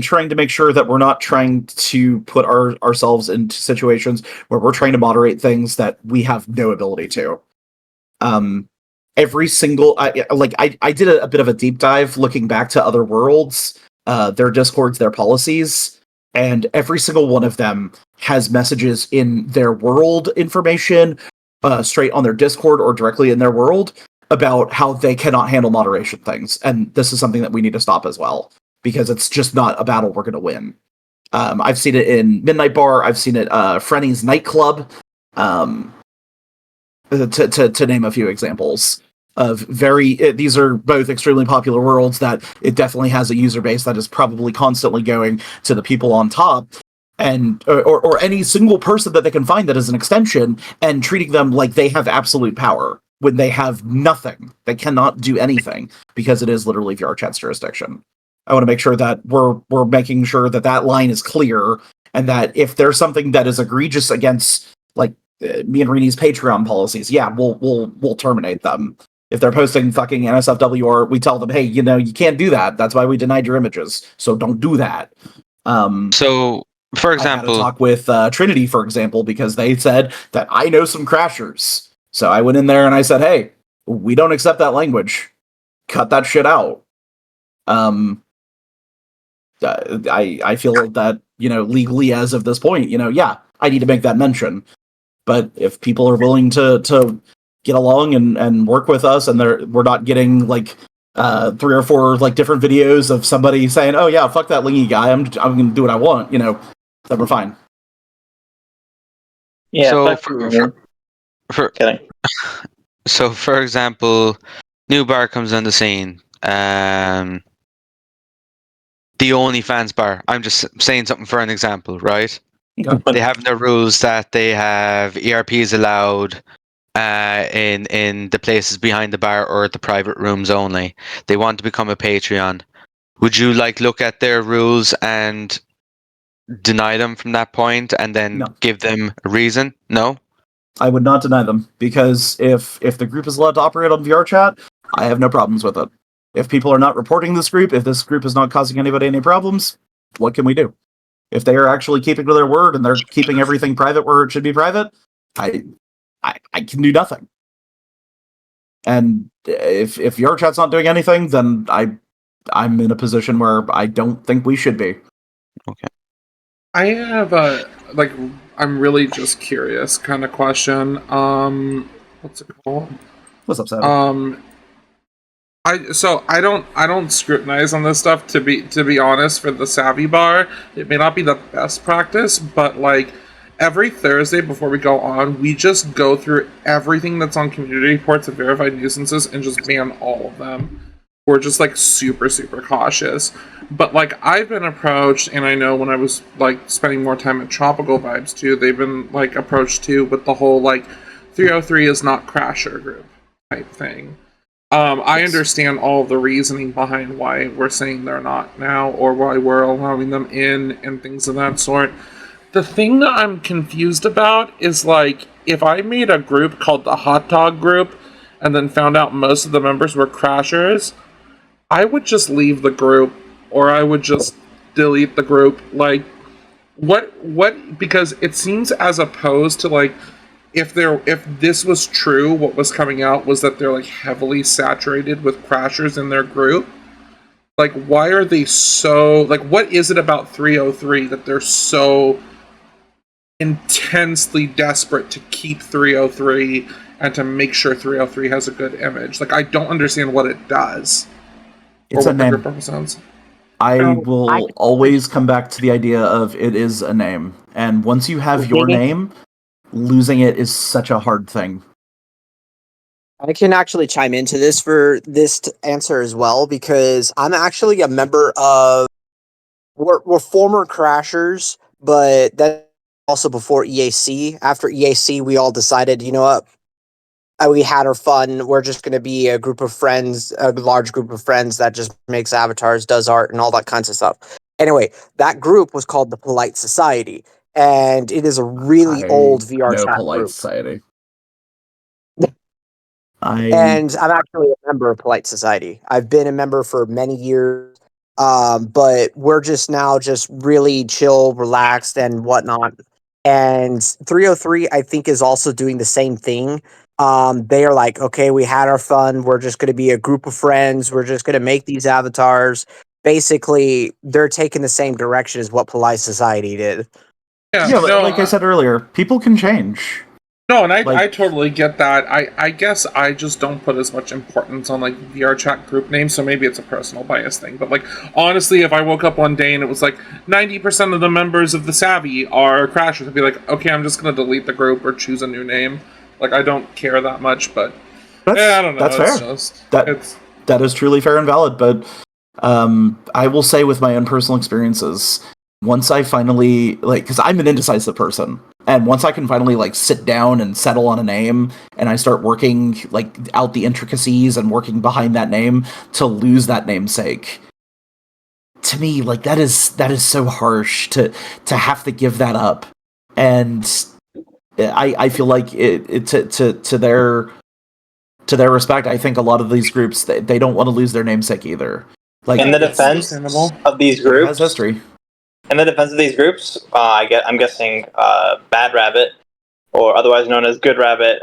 trying to make sure that we're not trying to put ourselves into situations where we're trying to moderate things that we have no ability to. Every single, I did a bit of a deep dive looking back to other worlds, their discords, their policies, and every single one of them has messages in their world information, straight on their Discord or directly in their world, about how they cannot handle moderation things. And this is something that we need to stop as well, because it's just not a battle we're going to win. I've seen it in Midnight Bar. I've seen it Frenny's Nightclub, to name a few examples of these are both extremely popular worlds that it definitely has a user base that is probably constantly going to the people on top. and or any single person that they can find that is an extension, and treating them like they have absolute power when they have nothing. They cannot do anything because it is literally VR chat's jurisdiction. I want to make sure that we're making sure that that line is clear, and that if there's something that is egregious against like me and Reni's Patreon policies, yeah, we'll terminate them. If they're posting fucking NSFW, or we tell them, hey, you know, you can't do that. That's why we denied your images. So don't do that. So, for I had a example, talk with Trinity, for example, because they said that I know some crashers. So I went in there and I said, hey, we don't accept that language. Cut that shit out. I feel that, you know, legally as of this point, you know, yeah, I need to make that mention. But if people are willing to get along and work with us, and we're not getting like 3 or 4 like different videos of somebody saying, "Oh yeah, fuck that Lingy guy. I'm gonna do what I want," you know, then we're fine. Yeah. so Back for, to for kidding. so for example, new bar comes on the scene. The OnlyFans bar. I'm just saying something for an example, right? They have in their rules that they have ERPs allowed in the places behind the bar or the private rooms only. They want to become a Patreon. Would you like look at their rules and deny them from that point, and then No. give them a reason? No. I would not deny them, because if the group is allowed to operate on VR chat, I have no problems with it. If people are not reporting this group, if this group is not causing anybody any problems, what can we do? If they are actually keeping to their word and they're keeping everything private where it should be private, I can do nothing. And if VR chat's not doing anything, then I'm in a position where I don't think we should be. Okay. I have a I'm really just curious kind of question. What's it called? What's up, Savy? I don't scrutinize on this stuff, to be honest. For the Savvy bar, it may not be the best practice, but like every Thursday before we go on, we just go through everything that's on community reports of verified nuisances and just ban all of them. We're just like super cautious. But like I've been approached, and I know when I was like spending more time at Tropical Vibes too, they've been like approached too with the whole like 303 is not Crasher group type thing. I understand all of the reasoning behind why we're saying they're not now, or why we're allowing them in, and things of that sort. The thing that I'm confused about is, like, if I made a group called the Hot Dog Group, and then found out most of the members were Crashers, I would just leave the group, or I would just delete the group. Like, what, because it seems, as opposed to, like, if this was true, what was coming out was that they're like heavily saturated with crashers in their group. Like, why are they so, like, what is it about 303 that they're so intensely desperate to keep 303 and to make sure 303 has a good image? Like, I don't understand what it does. It's a name. Represents. I will always come back to the idea of it is a name. And once you have your name, losing it is such a hard thing. I can actually chime into this for this answer as well, because I'm actually a member of. We're former Crashers, but that's also before EAC. After EAC, we all decided, you know what? We had our fun. We're just going to be a group of friends, a large group of friends that just makes avatars, does art, and all that kinds of stuff. Anyway, that group was called the Polite Society, and it is a really old VR chat Polite group. Society. And I'm actually a member of Polite Society. I've been a member for many years, but we're just now just really chill, relaxed, and whatnot. And 303, I think, is also doing the same thing. They are like, okay, we had our fun. We're just going to be a group of friends. We're just going to make these avatars. Basically, they're taking the same direction as what Polite Society did. Yeah, like I said earlier, people can change. No, and I totally get that. I guess I just don't put as much importance on like VR chat group names, so maybe it's a personal bias thing. But like honestly, if I woke up one day and it was like 90% of the members of the Savvy are Crashers, I'd be like, okay, I'm just gonna delete the group or choose a new name. Like, I don't care that much, but I don't know. That's fair. That is truly fair and valid. But I will say, with my own personal experiences, once I finally because I'm an indecisive person, and once I can finally sit down and settle on a name, and I start working out the intricacies and working behind that name, to lose that namesake, to me that is so harsh to have to give that up. And I feel like to their respect, I think a lot of these groups, they don't want to lose their namesake either. In the It's defense understandable. of these It groups, has history. in the defense of these groups, I'm guessing Bad Rabbit, or otherwise known as Good Rabbit,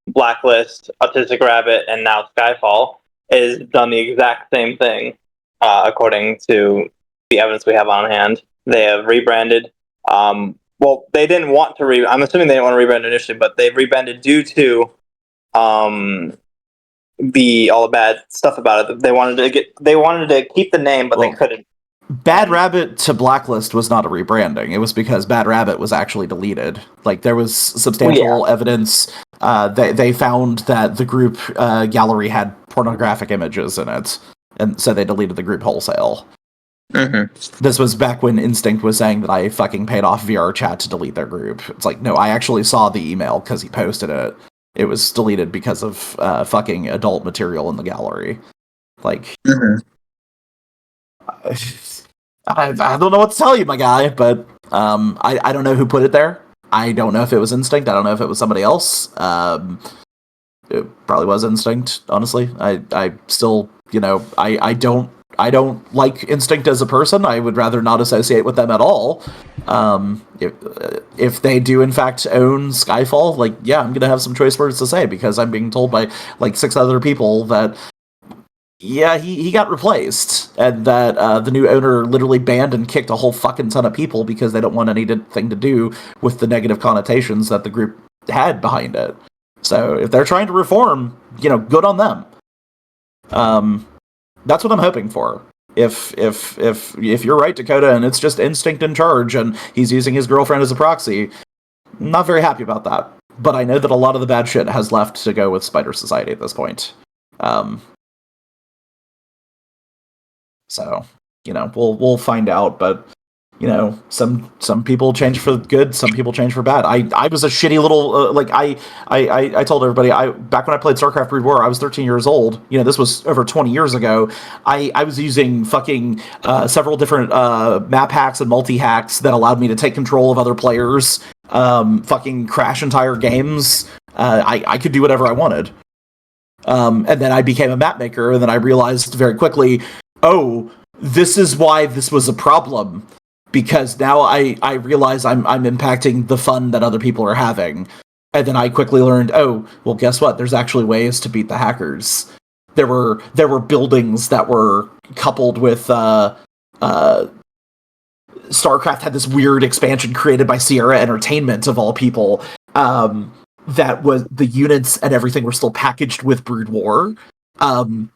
Blacklist, Autistic Rabbit, and now Skyfall, is done the exact same thing, according to the evidence we have on hand. They have rebranded. Well, they didn't want to I'm assuming they didn't want to rebrand initially, but they've rebranded due to all the bad stuff about it. They wanted to keep the name, but they couldn't. Bad Rabbit to Blacklist was not a rebranding. It was because Bad Rabbit was actually deleted. There was substantial evidence. They found that the group gallery had pornographic images in it, and so they deleted the group wholesale. Mm-hmm. This was back when Instinct was saying that I fucking paid off VR Chat to delete their group. It's no, I actually saw the email because he posted it. It was deleted because of fucking adult material in the gallery. Mm-hmm. I don't know what to tell you, my guy, but I don't know who put it there. I don't know if it was Instinct. I don't know if it was somebody else. It probably was Instinct, honestly. I still, I don't like Instinct as a person. I would rather not associate with them at all. If they do in fact own Skyfall, yeah, I'm gonna have some choice words to say, because I'm being told by 6 other people that yeah, he got replaced, and that the new owner literally banned and kicked a whole fucking ton of people because they don't want anything to do with the negative connotations that the group had behind it. So if they're trying to reform, good on them. That's what I'm hoping for. If you're right, Dakota, and it's just Instinct in charge, and he's using his girlfriend as a proxy, I'm not very happy about that. But I know that a lot of the bad shit has left to go with Spider Society at this point. So, we'll find out, but some people change for good, some people change for bad. I was a shitty little I told everybody, back when I played StarCraft Brood War, I was 13 years old. This was over 20 years ago. I was using fucking several different map hacks and multi hacks that allowed me to take control of other players, fucking crash entire games. I could do whatever I wanted. And then I became a map maker, and then I realized very quickly, oh, this is why this was a problem. Because now I realize I'm impacting the fun that other people are having. And then I quickly learned, oh, well, guess what? There's actually ways to beat the hackers. There were buildings that were coupled with StarCraft had this weird expansion created by Sierra Entertainment, of all people. That was, the units and everything were still packaged with Brood War. And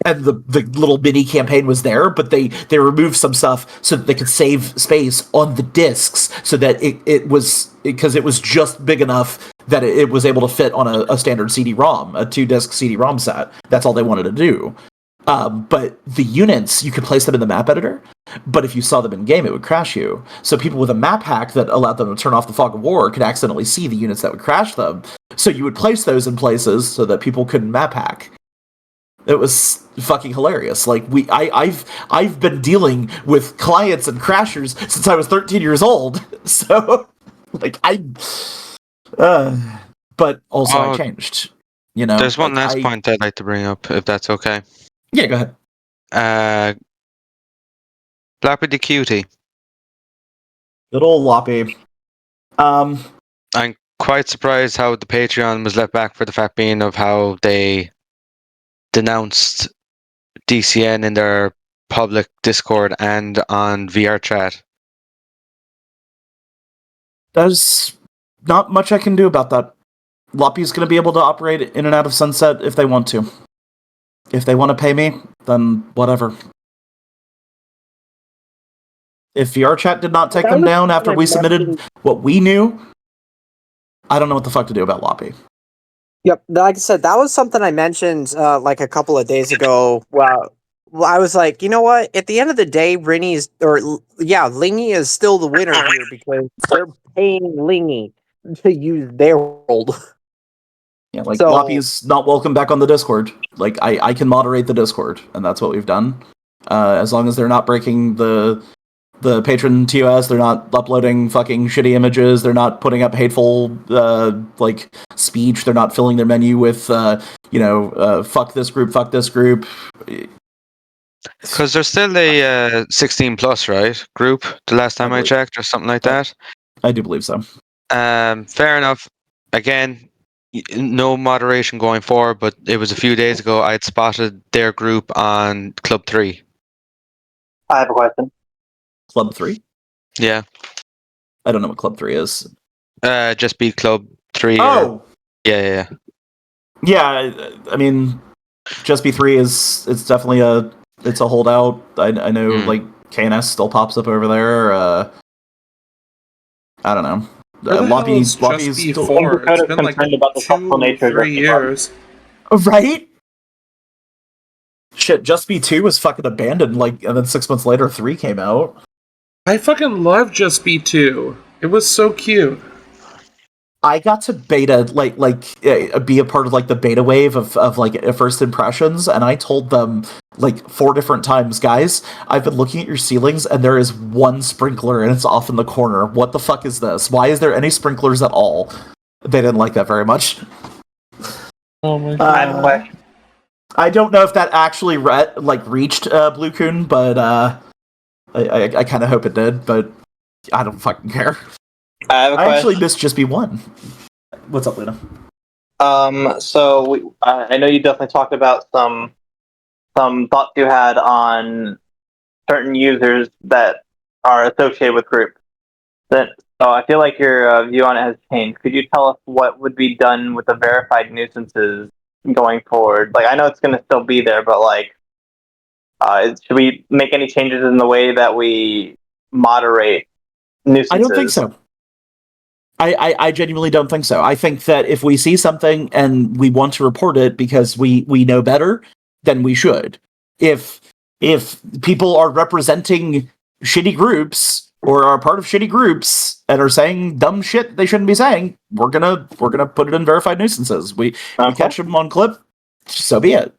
the little mini campaign was there, but they removed some stuff so that they could save space on the discs, so that it was, because it was just big enough that it was able to fit on a standard CD-ROM, a 2-disc CD-ROM set. That's all they wanted to do. But the units, you could place them in the map editor, but if you saw them in game, it would crash you. So people with a map hack that allowed them to turn off the fog of war could accidentally see the units that would crash them. So you would place those in places so that people couldn't map hack. It was fucking hilarious. I've been dealing with clients and crashers since I was 13 years old. So but also I changed. There's one last point I'd like to bring up, if that's okay. Yeah, go ahead. Blappy the Cutie. Good old Loppy. I'm quite surprised how the Patreon was left back for the fact being of how they denounced DCN in their public Discord and on VR chat. There's not much I can do about that. Loppy's going to be able to operate in and out of Sunset if they want to. If they want to pay me, then whatever. If VR chat did not take them down after we submitted what we knew, I don't know what the fuck to do about Loppy. Yep, like I said, that was something I mentioned a couple of days ago Well, I was like, you know what? At the end of the day, Lingy is still the winner here because they're paying Lingy to use their world. Yeah, like So- Loppy's not welcome back on the Discord. Like I can moderate the Discord, and that's what we've done. As long as they're not breaking the patron TOS, they're not uploading fucking shitty images, they're not putting up hateful like speech, they're not filling their menu with fuck this group. Because there's still a 16 plus, right? Group, the last time I believe- checked, or something like that. I do believe so. Fair enough. Again, no moderation going forward, but it was a few days ago I had spotted their group on Club 3. I have a question. Club 3? Yeah. I don't know what Club 3 is. Just be Club 3. Oh! Yeah. Yeah, I mean, Just B3 it's definitely a holdout. I know like KNS still pops up over there. I don't know. Where the hell is Just Loppy's B4? It's been like concerned about the helpful nature of 2-3 Just B4. years. Right? Shit, Just B2 was fucking abandoned, like, and then 6 months later 3 came out. I fucking love Just B2. It was so cute. I got to beta be a part of like the beta wave of like first impressions, and I told them like 4 different times, guys, I've been looking at your ceilings and there is one sprinkler and it's off in the corner. What the fuck is this? Why is there any sprinklers at all? They didn't like that very much. Oh my god. I have a question. I don't know if that actually reached Blue Coon, but I kind of hope it did, but I don't fucking care. I have a I question. actually missed Just B1. What's up, Luna? So I know you definitely talked about some thoughts you had on certain users that are associated with groups. So I feel like your view on it has changed. Could you tell us what would be done with the verified nuisances going forward? Like, I know it's going to still be there, but like, should we make any changes in the way that we moderate nuisances? I don't think so. I genuinely don't think so. I think that if we see something and we want to report it because we know better, then we should. If people are representing shitty groups or are part of shitty groups and are saying dumb shit they shouldn't be saying, we're gonna put it in verified nuisances. We catch them on clip, so be it.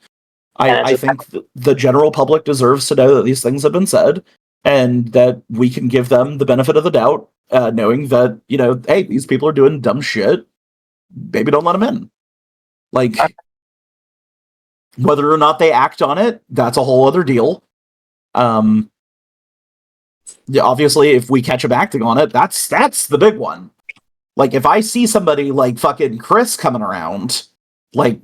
I think the general public deserves to know that these things have been said and that we can give them the benefit of the doubt, knowing that, hey, these people are doing dumb shit. Maybe don't let them in. Like, whether or not they act on it, that's a whole other deal. Yeah, obviously, if we catch them acting on it, that's the big one. Like, if I see somebody like fucking Chris coming around, like,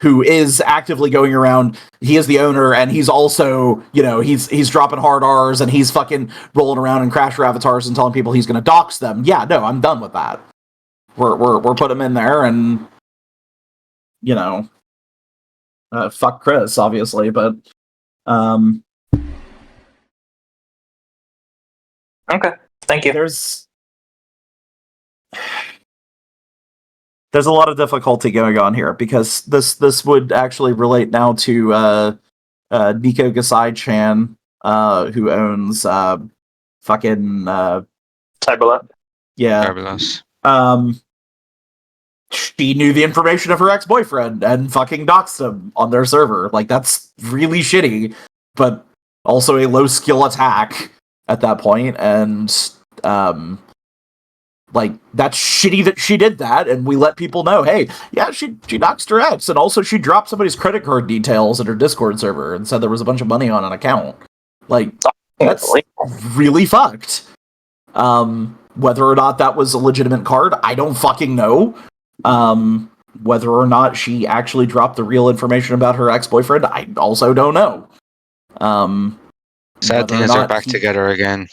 who is actively going around, he is the owner, and he's also, he's dropping hard R's, and he's fucking rolling around in Crasher avatars and telling people he's going to dox them. Yeah, no, I'm done with that. We're putting him in there, and fuck Chris, obviously, but Okay, thank you. There's a lot of difficulty going on here because this would actually relate now to Nico Gasai-chan, who owns fucking Cyberleft. Yeah. Fabulous. She knew the information of her ex-boyfriend and fucking doxed him on their server. Like, that's really shitty, but also a low skill attack at that point, and like, that's shitty that she did that, and we let people know, hey, yeah, she doxed her ex, and also she dropped somebody's credit card details in her Discord server and said there was a bunch of money on an account. Like, that's really fucked. Whether or not that was a legitimate card, I don't fucking know. Whether or not she actually dropped the real information about her ex-boyfriend, I also don't know. Sad thing is they're back together again.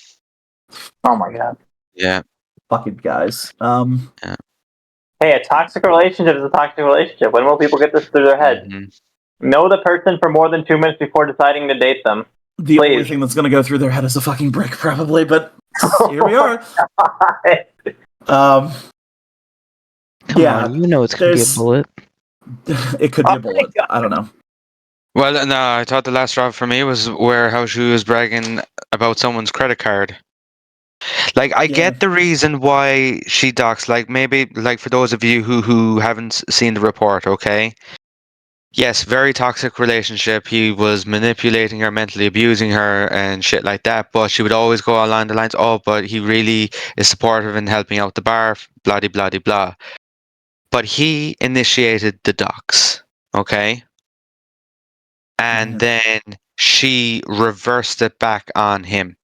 Oh my god. Yeah. Fucking guys. Yeah. Hey, a toxic relationship is a toxic relationship. When will people get this through their head? Mm-hmm. Know the person for more than 2 minutes before deciding to date them. The Please. only thing that's going to go through their head is a fucking brick, probably, but here we are. Come Yeah, on, you know it's gonna be a bullet. it could be a bullet. I don't know. Well, no, I thought the last straw for me was where how she was bragging about someone's credit card. Like, I Yeah. get the reason why she docs. Like, maybe, like, for those of you who haven't seen the report, okay? Yes, very toxic relationship. He was manipulating her, mentally abusing her, and shit like that. But she would always go along the lines, "Oh, but he really is supportive in helping out the bar." Blah de blah de blah. But he initiated the docs, okay? And then she reversed it back on him.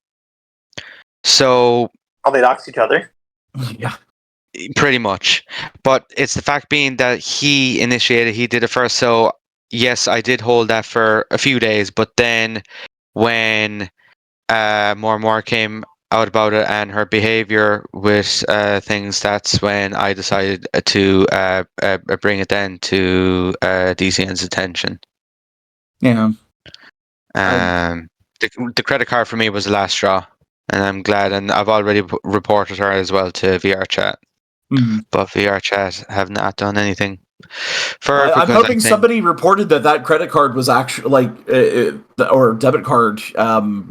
So Oh, they doxed each other. Yeah. pretty much. But it's the fact being that he initiated, he did it first. So yes, I did hold that for a few days. But then when more and more came out about it and her behavior with things, that's when I decided to bring it then to DCN's attention. Yeah. The credit card for me was the last straw, and I'm glad, and I've already reported her as well to VR chat. But VR chat have not done anything for her I'm because hoping I think somebody reported that credit card was actually or debit card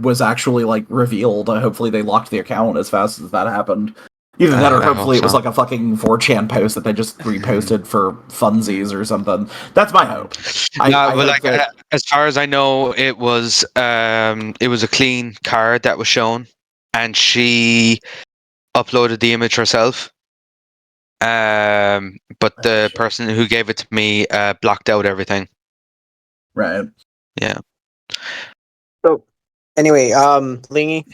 was actually like revealed. Hopefully they locked the account as fast as that happened. Either that or I hope hopefully it was so. like a fucking 4chan post that they just reposted for funsies or something. That's my hope. I but hope like that as far as I know, it was a clean card that was shown, and she uploaded the image herself. But the person who gave it to me blocked out everything. Right. Yeah. So, anyway, Lingy,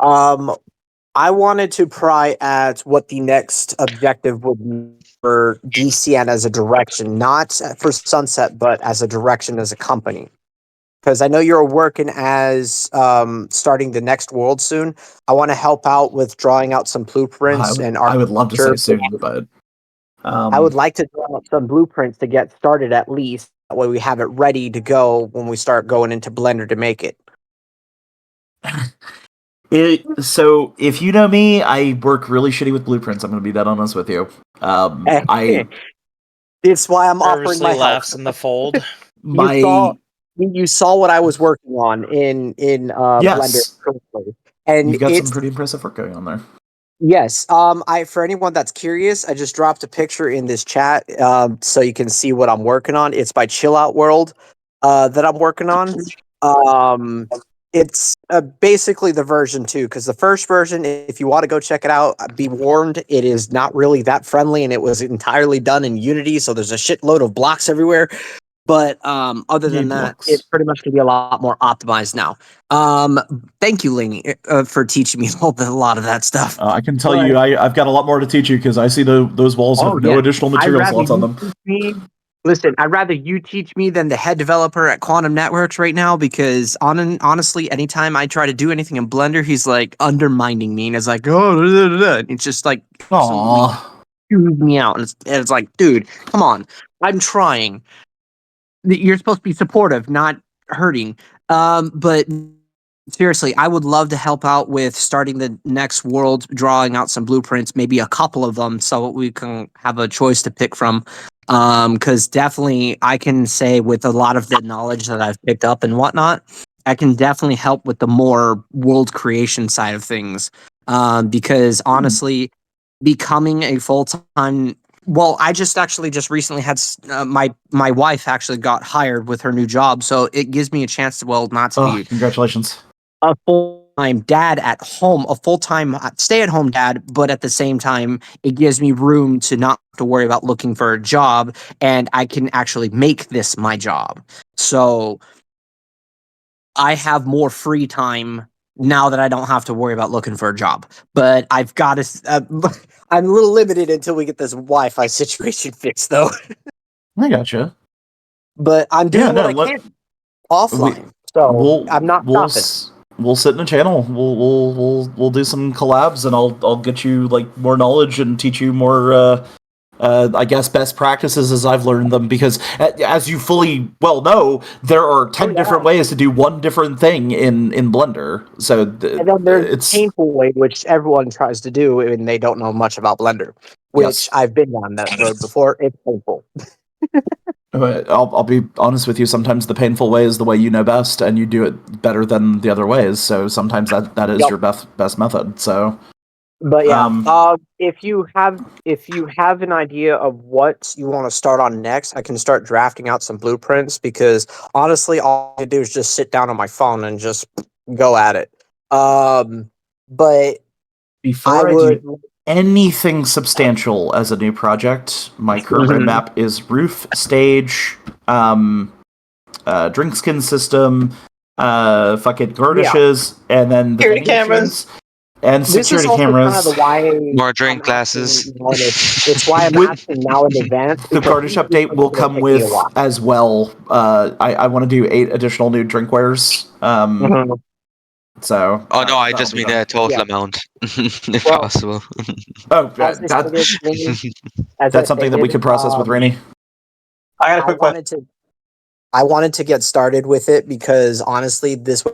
I wanted to pry at what the next objective would be for DCN as a direction, not for Sunset, but as a direction as a company. Because I know you're working as starting the next world soon. I want to help out with drawing out some blueprints and I would love to say architecture. soon, but I would like to draw up some blueprints to get started at least. That way we have it ready to go when we start going into Blender to make it. So if you know me, I work really shitty with blueprints. I'm going to be that honest with you. It's why I'm offering Nervously my help. laughs in the fold. You saw what I was working on in Blender, Yes. and You've got some it's pretty impressive work going on there. yes. I for anyone that's curious, I just dropped a picture in this chat, so you can see what I'm working on. It's by Chill Out World, that I'm working on. It's basically the version 2, because the first version, if you want to go check it out, be warned, it is not really that friendly, and it was entirely done in Unity, so there's a shitload of blocks everywhere. But other than that, it's pretty much going to be a lot more optimized now. Thank you, Lainey, for teaching me a lot of that stuff. I can tell you, I've got a lot more to teach you because I see those walls have no additional material slots on them. Listen, I'd rather you teach me than the head developer at Quantum Networks right now, because honestly, anytime I try to do anything in Blender, he's like undermining me and is like, oh, it's just like, chewed me out. And it's like, dude, come on, I'm trying. You're supposed to be supportive, not hurting. But seriously, I would love to help out with starting the next world, drawing out some blueprints, maybe a couple of them, so we can have a choice to pick from. Because definitely, I can say with a lot of the knowledge that I've picked up and whatnot, I can definitely help with the more world creation side of things. Because honestly, becoming a full-time, well, I just recently had my wife actually got hired with her new job, so it gives me a chance to, well, not to be Congratulations. a full-time dad at home, a full-time stay-at-home dad, but at the same time, it gives me room to not have to worry about looking for a job, and I can actually make this my job. So I have more free time now that I don't have to worry about looking for a job. But I've got to. I'm a little limited until we get this Wi-Fi situation fixed, though. I gotcha. But I'm doing what I can offline, so I'm not stopping. We'll sit in a channel. We'll do some collabs, and I'll get you like more knowledge and teach you more. I guess best practices as I've learned them, because as you fully well know, there are 10 different ways to do one different thing in Blender. So and then there's a painful way, which everyone tries to do, and they don't know much about Blender, which I've been down that road before. It's painful. I'll be honest with you. Sometimes the painful way is the way you know best, and you do it better than the other ways. So sometimes that is Yep. your best method. So, But yeah, Um, if you have an idea of what you want to start on next, I can start drafting out some blueprints because honestly, all I do is just sit down on my phone and just go at it. But I before I would. do anything substantial as a new project, my current Mhm. roadmap is roof, stage, drink skin system, fucking garnishes, and then the Security vending cameras. machines and This is security also kind of cameras. the why More I'm drink asking glasses. now it's why I'm With asking now in advance the because garnish some of these update things are will going to come take me a with while. as well. I want to do 8 additional new drinkwares. Mhm. So Oh no, I that'll just be mean done. the total Yeah. amount, if Well, possible. Oh, as I stated, as I that's something that we stated, could process with Rainy. I got a I quick question. wanted to get started with it because honestly, this way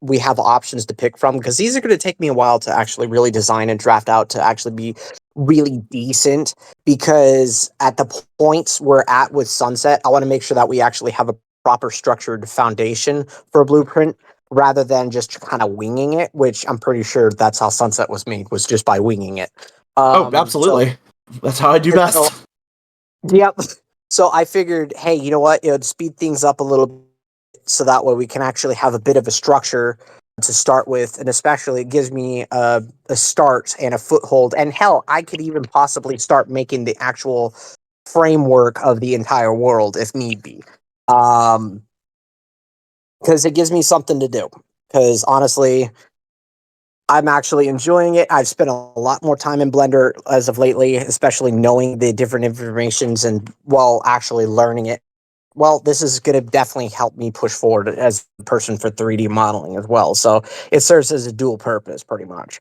we have options to pick from because these are going to take me a while to actually really design and draft out to actually be really decent. Because at the points we're at with Sunset, I want to make sure that we actually have a proper structured foundation for a blueprint rather than just kind of winging it, which I'm pretty sure that's how Sunset was made, was just by winging it. Oh, So absolutely. That's how I do so best. yep. So I figured, hey, you know what? It would speed things up a little bit so that way we can actually have a bit of a structure to start with. And especially it gives me a start and a foothold. And hell, I could even possibly start making the actual framework of the entire world if need be. Because it gives me something to do. Because honestly, I'm actually enjoying it. I've spent a lot more time in Blender as of lately, especially knowing the different informations and while actually learning it. Well, this is going to definitely help me push forward as a person for 3D modeling as well. So it serves as a dual purpose, pretty much.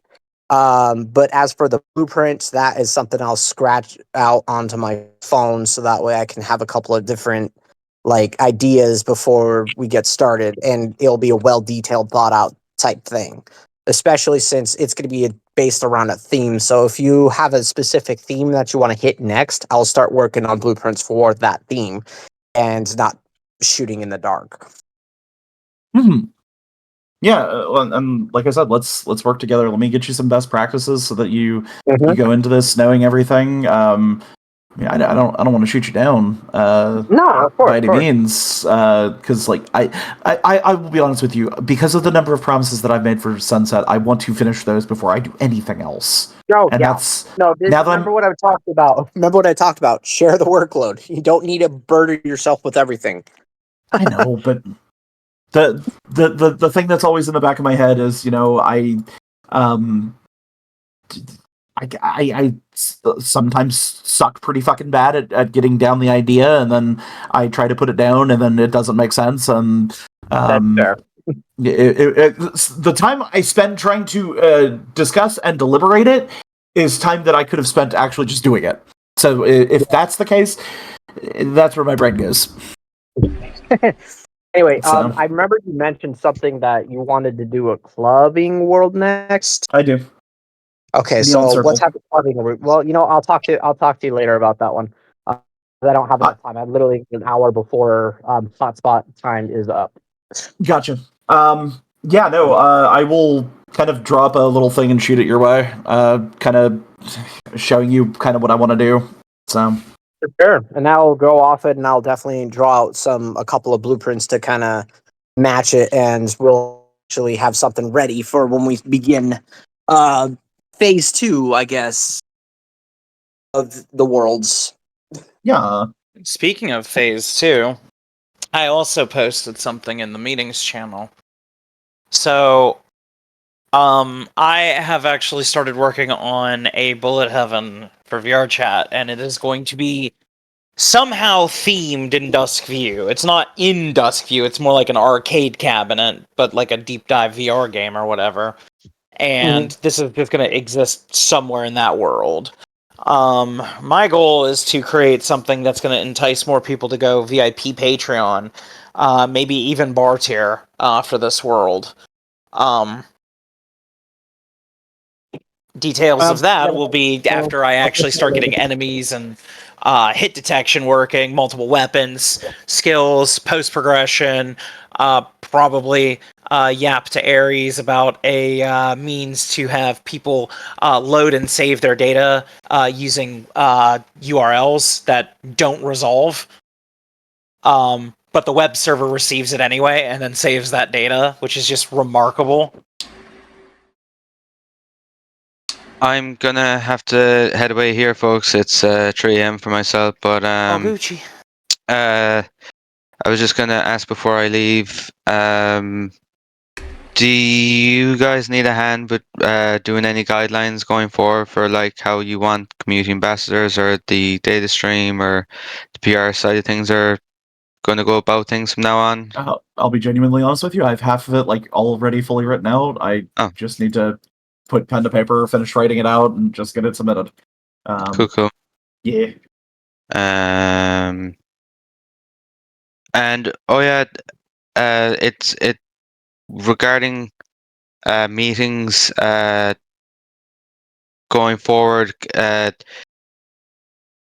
But as for the blueprints, that is something I'll scratch out onto my phone so that way I can have a couple of different like ideas before we get started, and it'll be a well detailed, thought out type thing. Especially since it's going to be based around a theme. So if you have a specific theme that you want to hit next, I'll start working on blueprints for that theme and not shooting in the dark. Hmm. Yeah, and like I said, let's work together. Let me get you some best practices so that you go into this knowing everything. Yeah, I don't want to shoot you down No, of course, by any means, because like I will be honest with you, because of the number of promises that I've made for Sunset, I want to finish those before I do anything else. No, And yeah. that's No, now that remember I'm what I talked about. Remember what I talked about. Share the workload. You don't need to burden yourself with everything. I know, but the thing that's always in the back of my head is, um I sometimes suck pretty fucking bad at getting down the idea, and then I try to put it down, and then it doesn't make sense, and That's fair. the time I spend trying to discuss and deliberate it is time that I could have spent actually just doing it. So if that's the case, that's where my brain goes. Anyway, So I remember you mentioned something that you wanted to do a clubbing world next. I do. Okay, Neon so what Circle. type of clubbing are we? Well, I'll talk to you later about that one. 'Cause I don't have Uh, enough time. I'm literally an hour before hotspot time is up. Gotcha. Yeah, no, I will kind of drop a little thing and shoot it your way. Kind of showing you kind of what I want to do. So Sure. And I'll go off it, and I'll definitely draw out a couple of blueprints to kind of match it, and we'll actually have something ready for when we begin uh phase 2, I guess, of the worlds. yeah, Speaking of phase 2, I also posted something in the meetings channel. So, I have actually started working on a Bullet Heaven for VR chat, and it is going to be somehow themed in Duskview. It's not in Duskview, it's more like an arcade cabinet, but like a deep dive VR game or whatever. And this is just going to exist somewhere in that world. My goal is to create something that's going to entice more people to go VIP Patreon, maybe even bar tier for this world. Details of that will be after I actually start getting enemies and hit detection working, multiple weapons, skills, post progression, probably yap to Ares about a means to have people load and save their data using URLs that don't resolve. But the web server receives it anyway and then saves that data, which is just remarkable. I'm gonna have to head away here, folks. It's 3 a.m. for myself, but Gucci. I was just gonna ask before I leave. Do you guys need a hand with doing any guidelines going forward for like how you want community ambassadors or the data stream or the PR side of things are going to go about things from now on? I'll be genuinely honest with you. I have half of it like already fully written out. I just need to put pen to paper, finish writing it out, and just get it submitted. Cool. Yeah. And oh yeah, it's regarding meetings going forward.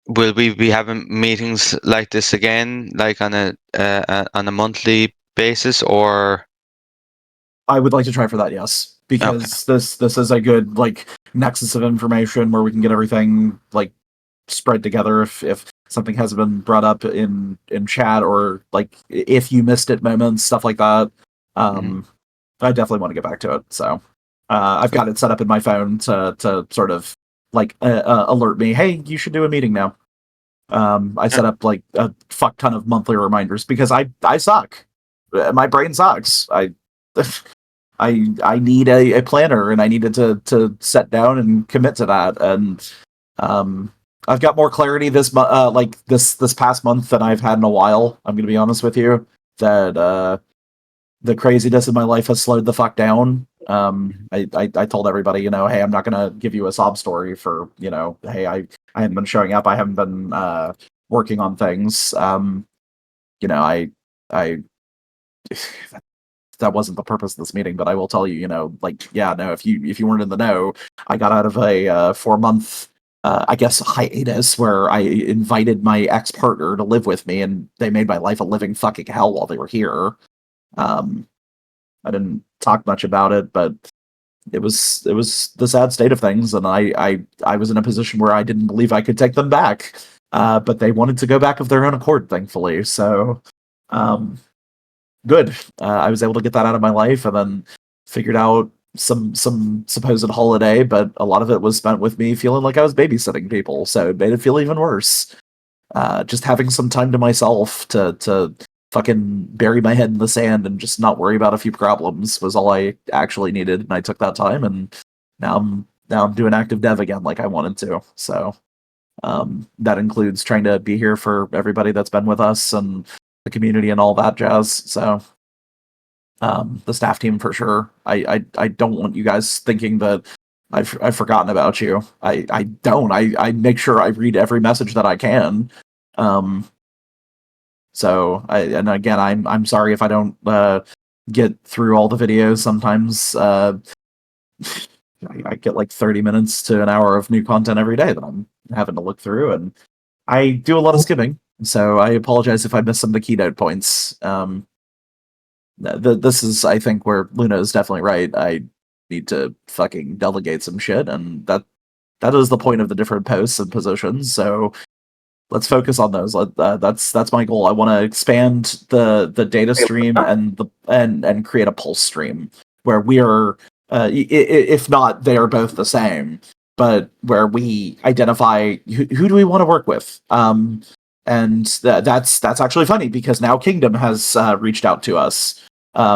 Will we be having meetings like this again, like on a monthly basis, or? I would like to try for that, yes, because this is a good like nexus of information where we can get everything like spread together if something hasn't been brought up in chat, or like if you missed it moments, stuff like that. I definitely want to get back to it, so I've got it set up in my phone to sort of like alert me, hey, you should do a meeting now. I set up like a fuck ton of monthly reminders because I suck. My brain sucks. I need a planner, and I needed to set down and commit to that. And I've got more clarity this past month than I've had in a while. I'm gonna be honest with you that the craziness in my life has slowed the fuck down. I told everybody, hey, I'm not gonna give you a sob story for, hey, I haven't been showing up, I haven't been working on things. I that wasn't the purpose of this meeting, but I will tell you, if you weren't in the know, I got out of a 4-month I guess hiatus where I invited my ex-partner to live with me, and they made my life a living fucking hell while they were here. I didn't talk much about it, but it was the sad state of things, and I was in a position where I didn't believe I could take them back. But they wanted to go back of their own accord, thankfully. So, good. I was able to get that out of my life, and then figured out some supposed holiday, but a lot of it was spent with me feeling like I was babysitting people, so it made it feel even worse. Just having some time to myself to fucking bury my head in the sand and just not worry about a few problems was all I actually needed, and I took that time, and now I'm doing active dev again like I wanted to. So that includes trying to be here for everybody that's been with us and the community and all that jazz. So the staff team for sure. I don't want you guys thinking that I've forgotten about you. I don't. I make sure I read every message that I can. So I'm sorry if I don't get through all the videos. Sometimes I get like 30 minutes to an hour of new content every day that I'm having to look through, and I do a lot of skimming. So I apologize if I miss some of the keynote points. This is, I think, where Luna is definitely right. I need to fucking delegate some shit, and that is the point of the different posts and positions. So let's focus on those. That's my goal. I want to expand the data stream and create a pulse stream where we are, if not, they are both the same, but where we identify who do we want to work with. And that's actually funny because now Kingdom has reached out to us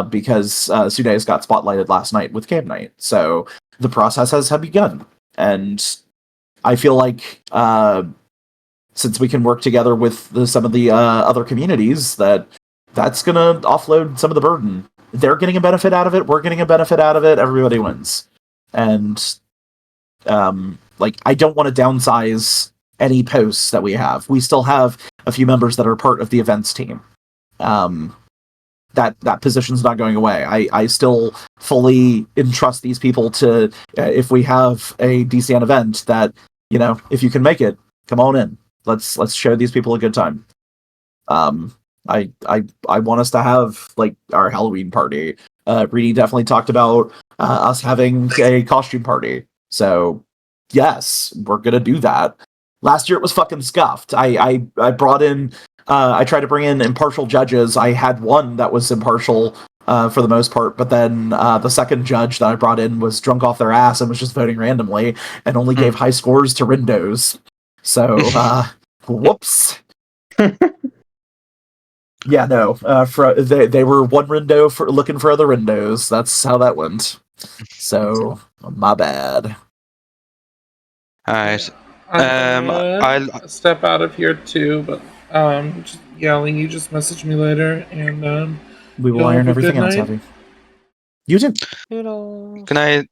because Sude's got spotlighted last night with Game Night. So the process has begun, and I feel like since we can work together with some of the other communities, that's gonna offload some of the burden. They're getting a benefit out of it. We're getting a benefit out of it. Everybody wins. And I don't want to downsize any posts that we have. We still have a few members that are part of the events team. That position's not going away. I still fully entrust these people to, if we have a DCN event, that, if you can make it, come on in. Let's show these people a good time. I want us to have like our Halloween party. Reedy definitely talked about us having a costume party. So yes, we're gonna do that. Last year it was fucking scuffed. I brought in I tried to bring in impartial judges. I had one that was impartial for the most part, but then the second judge that I brought in was drunk off their ass and was just voting randomly and only gave high scores to Rindos. So whoops. Yeah, no. They were one Rindo for looking for other Rindos. That's how that went. So my bad. All right. I'm gonna I'll step out of here too, but just yelling. You just message me later, and We will y'all iron have a everything good out, night. Savvy. You too. Toodles. Can I